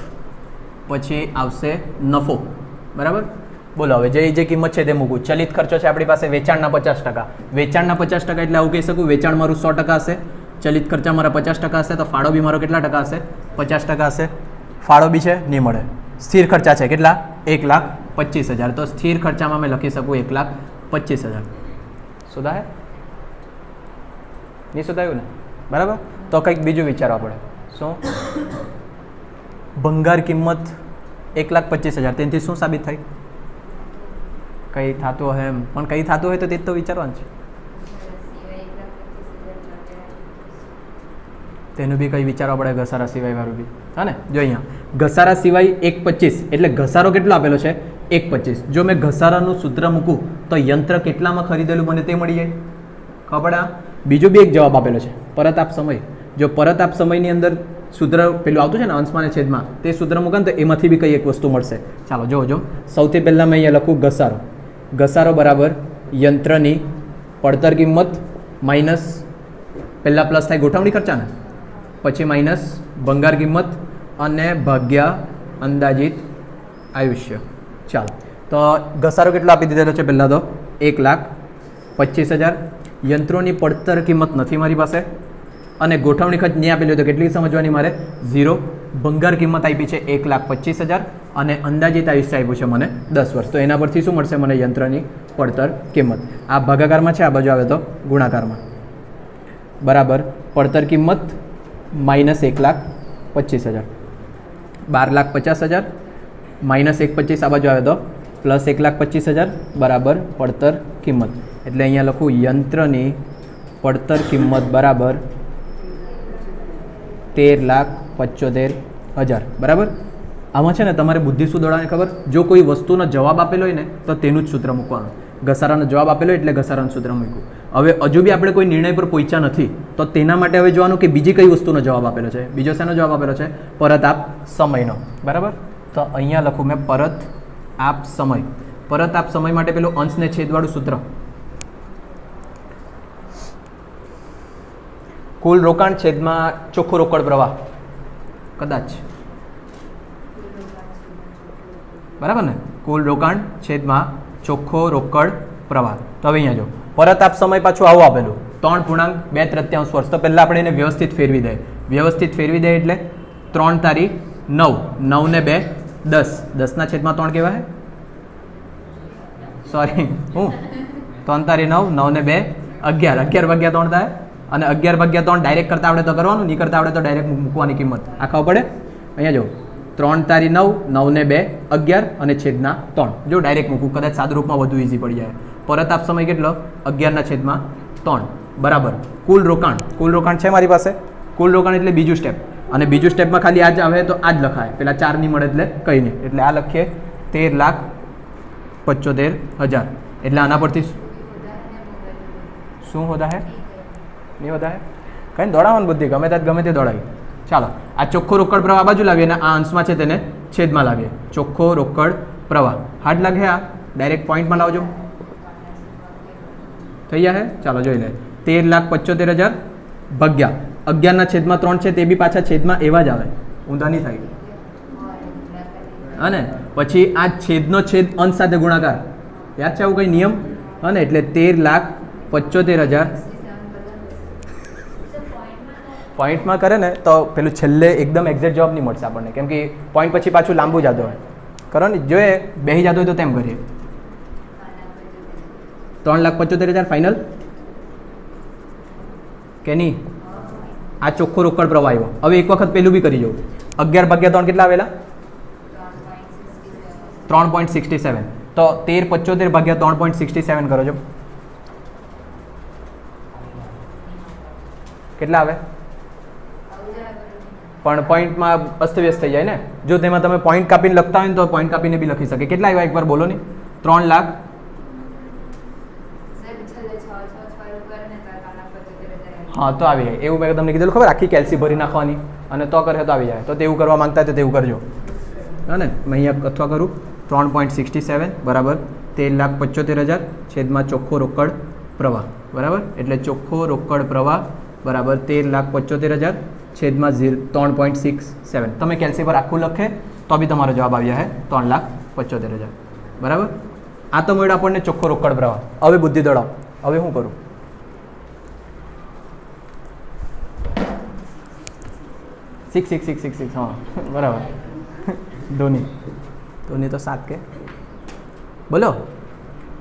A: પછી આવશે નફો. બરાબર. બોલો હવે જે કિંમત છે તે મૂકું. ચલિત ખર્ચો છે આપણી પાસે વેચાણના 50%. વેચાણના 50% એટલે આવું કહી શકું વેચાણ મારું 100% હશે, ચલિત ખર્ચા મારા 50% હશે, તો ફાળો બી મારો કેટલા ટકા હશે? 50% હશે. ફાળો બી છે નહીં મળે. સ્થિર ખર્ચા છે કેટલા? 1,25,000. તો સ્થિર ખર્ચામાં મેં લખી શકું 1,25,000. શોધાય? નહીં શોધાયું ને? બરાબર. તો કંઈક બીજું વિચારવા પડે. શું? ભંગાર કિંમત 1,25,000. તેનાથી શું સાબિત થાય? કંઈ થતું હોય એમ, પણ કંઈ થતું હોય તો તે જ તો વિચારવાનું છે. તેનું બી કંઈ વિચારવા પડે ઘસારા સિવાય વાળું બી. હા ને? જો અહીંયા ઘસારા સિવાય 1,25, એટલે ઘસારો કેટલો આપેલો છે? 1,25. જો મેં ઘસારાનું સૂત્ર મૂકું તો યંત્ર કેટલામાં ખરીદેલું મને તે મળી જાય. ખબર? બીજો બી એક જવાબ આપેલો છે પરત આપ સમય. જો પરત આપ સમયની અંદર સૂત્ર પેલું આવતું છે ને અંશમાં અને છેદમાં, તે સૂત્ર મૂકે ને તો એમાંથી બી કંઈ એક વસ્તુ મળશે. ચાલો જો સૌથી પહેલાં મેં અહીંયા લખું ઘસારો. ઘસારો બરાબર યંત્રની પડતર કિંમત માઇનસ, પહેલાં પ્લસ થાય ગોઠવણી ખર્ચા ને, પછી માઇનસ ભંગાર કિંમત અને ભાગ્યા અંદાજિત આયુષ્ય. ચાલો તો ઘસારો કેટલો આપી દીધેલો છે? પહેલાં તો 1,25,000. યંત્રોની પડતર કિંમત નથી મારી પાસે, અને ગોઠવણી ખર્ચ નહીં આપેલી હોય તો કેટલી સમજવાની મારે? 0. ભંગાર કિંમત આપી છે 1,25,000 અને અંદાજિત આયુષ્ય આપ્યું છે મને 10 વર્ષ. તો એના પરથી શું મળશે મને? યંત્રની પડતર કિંમત. આ ભાગાકારમાં છે, આ બાજુ આવે તો ગુણાકારમાં. બરાબર પડતર કિંમત માઇનસ 1,25,000, 12,50,000 માઇનસ 1,25 આ બાજુ આવે તો પ્લસ 1,25,000 બરાબર પડતર કિંમત. એટલે અહીંયા લખું યંત્રની પડતર કિંમત બરાબર 13,75,000. બરાબર. આમાં છે ને તમારે બુદ્ધિ શું દોડાવવાની ખબર? જો કોઈ વસ્તુનો જવાબ આપેલો હોય ને તો તેનું જ સૂત્ર મૂકવાનું. ઘસારાનો જવાબ આપેલો એટલે ઘસારાનું સૂત્ર મૂક્યું. હવે હજુ બી આપણે કોઈ નિર્ણય પર પહોંચ્યા નથી, તો તેના માટે હવે જોવાનું કે બીજી કઈ વસ્તુનો જવાબ આપેલો છે. બીજો શેનો જવાબ આપેલો છે? પરત આપ સમયનો. બરાબર. તો અહીંયા લખું મેં પરત આપ સમય. પરત આપ સમય માટે પેલું અંશને છેદવાળું સૂત્ર કુલ રોકાણ છેદમાં ચોખ્ખો રોકડ પ્રવાહ કદાચ બરાબર ને કુલ રોકાણ છેદમાં ચોખ્ખો રોકડ પ્રવાહ. તો હવે અહીંયા જો પરત આપ સમય પાછું આવું આપેલું 3.2 વર્ષ. તો પહેલાં આપણે એને વ્યવસ્થિત ફેરવી દઈએ. વ્યવસ્થિત ફેરવી દઈએ એટલે 3 તારીખ 9 9 ને 2 10 10 છેદમાં 3 કેવા હે સોરી હું 3 તારીખ 9 9 ને 2 11 11 ભાગ્યા 3 થાય અને 11 ભાગ્યા 3 ડાયરેક્ટ કરતા આવડે તો કરવાનું, નહીં કરતા આવડે તો ડાયરેક્ટ મૂકવાની કિંમત આ ખબર પડે. અહીંયા જો 3 તારીખ 9 9 ને 2 11 અને છેદના 3 જો ડાયરેક્ટ મૂકું કદાચ સાદું રૂપમાં વધુ ઇઝી પડી જાય. પરત આપ સમય કેટલો 11 છેદમાં 3 બરાબર કુલ રોકાણ છે મારી પાસે. કુલ રોકાણ એટલે બીજું સ્ટેપ અને બીજું સ્ટેપમાં ખાલી આ જ આવે તો આ જ લખાય, પેલા 4 નહીં મળે એટલે કંઈ નહીં, એટલે આ લખીએ 13,75,000. એટલે આના પરથી શું હોતા હે નહીં હોતા હે કંઈ દોડાવવાની બુદ્ધિ ગમે તે દોડાવી. ચાલો આ ચોખ્ખો રોકડ પ્રવાહ બાજુ લાવીએ અને આ અંશમાં છે તેને છેદમાં લાવીએ. ચોખ્ખો રોકડ પ્રવાહ હાર્ડ લાગે આ ડાયરેક્ટ પોઈન્ટમાં લાવજો થઈ ગયા હે. ચાલો જોઈ લે 13,75,000 ભાગ્યા 11 છેદમાં 3 છે તે બી પાછા છેદમાં એવા જ આવે, ઊંધા નહીં થાય અને પછી આ છેદનો છેદ અંશ સાથે ગુણાકાર યાદ છે આવું કંઈ નિયમ અને એટલે 13,75,000 પોઈન્ટમાં કરે ને તો પેલું છેલ્લે એકદમ એક્ઝેક્ટ જવાબ નહીં મળશે આપણને, કેમ કે પોઈન્ટ પછી પાછું લાંબુ જતું હોય. કરો ને જોઈએ બેસી જતું હોય તો તેમ કરીએ. 3,75,000 ફાઇનલ કે નહીં. આ ચોખ્ખો રોકડ પ્રવાહ આવ્યો. હવે એક વખત પેલું બી કરી જવું. 11 ભાગ્યા 3 કેટલા આવેલા 3.67. તો 13,75,000 ભાગ્યા 3.67 કરો છો કેટલા આવે પણ પોઈન્ટમાં અસ્તવ્યસ્ત થઈ જાય ને. જો તેમાં તમે પોઈન્ટ કાપીને લખતા હોય ને તો પોઈન્ટ કાપીને બી લખી શકે. કેટલા આવ્યા એકવાર બોલો ને 3 લાખ હા તો આવી જાય એવું મેં તમને કીધેલું ખબર આખી કેલ્સી ભરી નાખવાની અને તો કરે તો આવી જાય. તો તેવું કરવા માંગતા હોય તો તેવું કરજો હા ને. મેં અહીંયા અથવા કરું 3.67 બરાબર 13,75,000 છેદમાં ચોખ્ખો રોકડ પ્રવાહ બરાબર. એટલે ચોખ્ખો રોકડ પ્રવાહ બરાબર 13,75,000 છેદમાં 3.67. તમે કેલ્સી પર આખું લખે તો બી તમારો જવાબ આવી જાય 3,75,000 બરાબર. આ તો મળ્યો આપણને ચોખ્ખો રોકડ પ્રવાહ. હવે બુદ્ધિ દોડાવો. હવે શું કરું 6 હા બરાબર. ધોની તો 7 કે બોલો.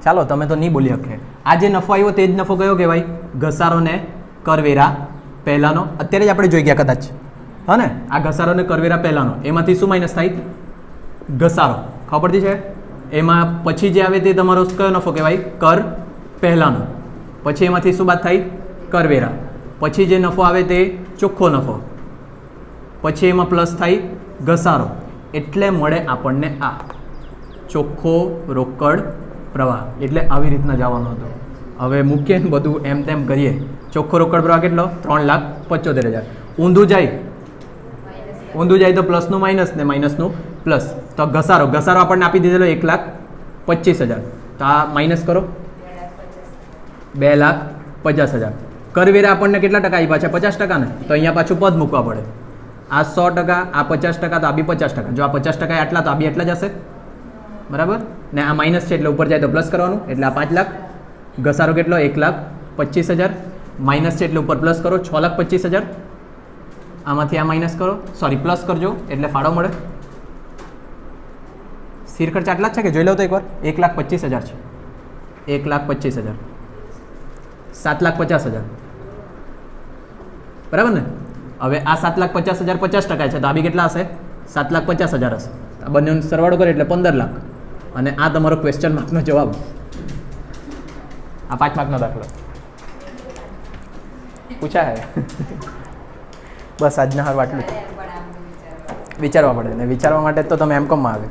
A: ચાલો તમે તો નહીં બોલી શકે. આ જે નફો આવ્યો તે જ નફો કયો કહેવાય ઘસારો ને કરવેરા પહેલાંનો. અત્યારે જ આપણે જોઈ ગયા કદાચ હા ને. આ ઘસારો ને કરવેરા પહેલાંનો એમાંથી શું માઇનસ થાય ઘસારો ખબર પડતી છે. એમાં પછી જે આવે તે તમારો કયો નફો કહેવાય કર પહેલાંનો. પછી એમાંથી શું બાદ થાય કરવેરા. પછી જે નફો આવે તે ચોખ્ખો નફો. પછી એમાં પ્લસ થાય ઘસારો. એટલે મળે આપણને આ ચોખ્ખો રોકડ પ્રવાહ. એટલે આવી રીતના જવાનું હતું. હવે મૂકીએ ને બધું એમ તેમ કરીએ. ચોખ્ખો રોકડ પ્રવાહ કેટલો 3,75,000. ઊંધું જાય તો પ્લસનું માઇનસ ને માઇનસનું પ્લસ. તો ઘસારો આપણને આપી દીધેલો 1,25,000. તો આ માઇનસ કરો 2,50,000. કરવેરા આપણને કેટલા ટકા આપ્યા છે 50% ને. તો અહીંયા પાછું પદ મૂકવા પડે. આ 100%, આ 50%, તો આ બી 50%. જો આ 50% આટલા તો આ બી એટલા જ હશે બરાબર ને. આ માઇનસ છે એટલે ઉપર જાય તો પ્લસ કરવાનું. એટલે આ 5 લાખ. ઘસારો કેટલો 1,25,000. માઇનસ છે એટલે ઉપર પ્લસ કરો 6,25,000. આમાંથી આ માઇનસ કરો સોરી પ્લસ કરજો એટલે ફાળો મળે. સ્થિર ખર્ચ આટલા જ છે કે જોઈ લો તો એકવાર 1,25,000 છે. 1,25,000 7,50,000 બરાબર ને. હવે આ 7,50,000 50% છે તો આ બી કેટલા હશે 7,50,000 હશે. આ બંનેનો સરવાળો કરે એટલે 15 લાખ. અને આ તમારો ક્વેશ્ચન માર્કનો જવાબ. આ 5 માર્કનો દાખલો પૂછા હે. બસ આજના હાર આટલું વિચારવા પડે ને વિચારવા માટે તો તમે એમ કોમમાં આવે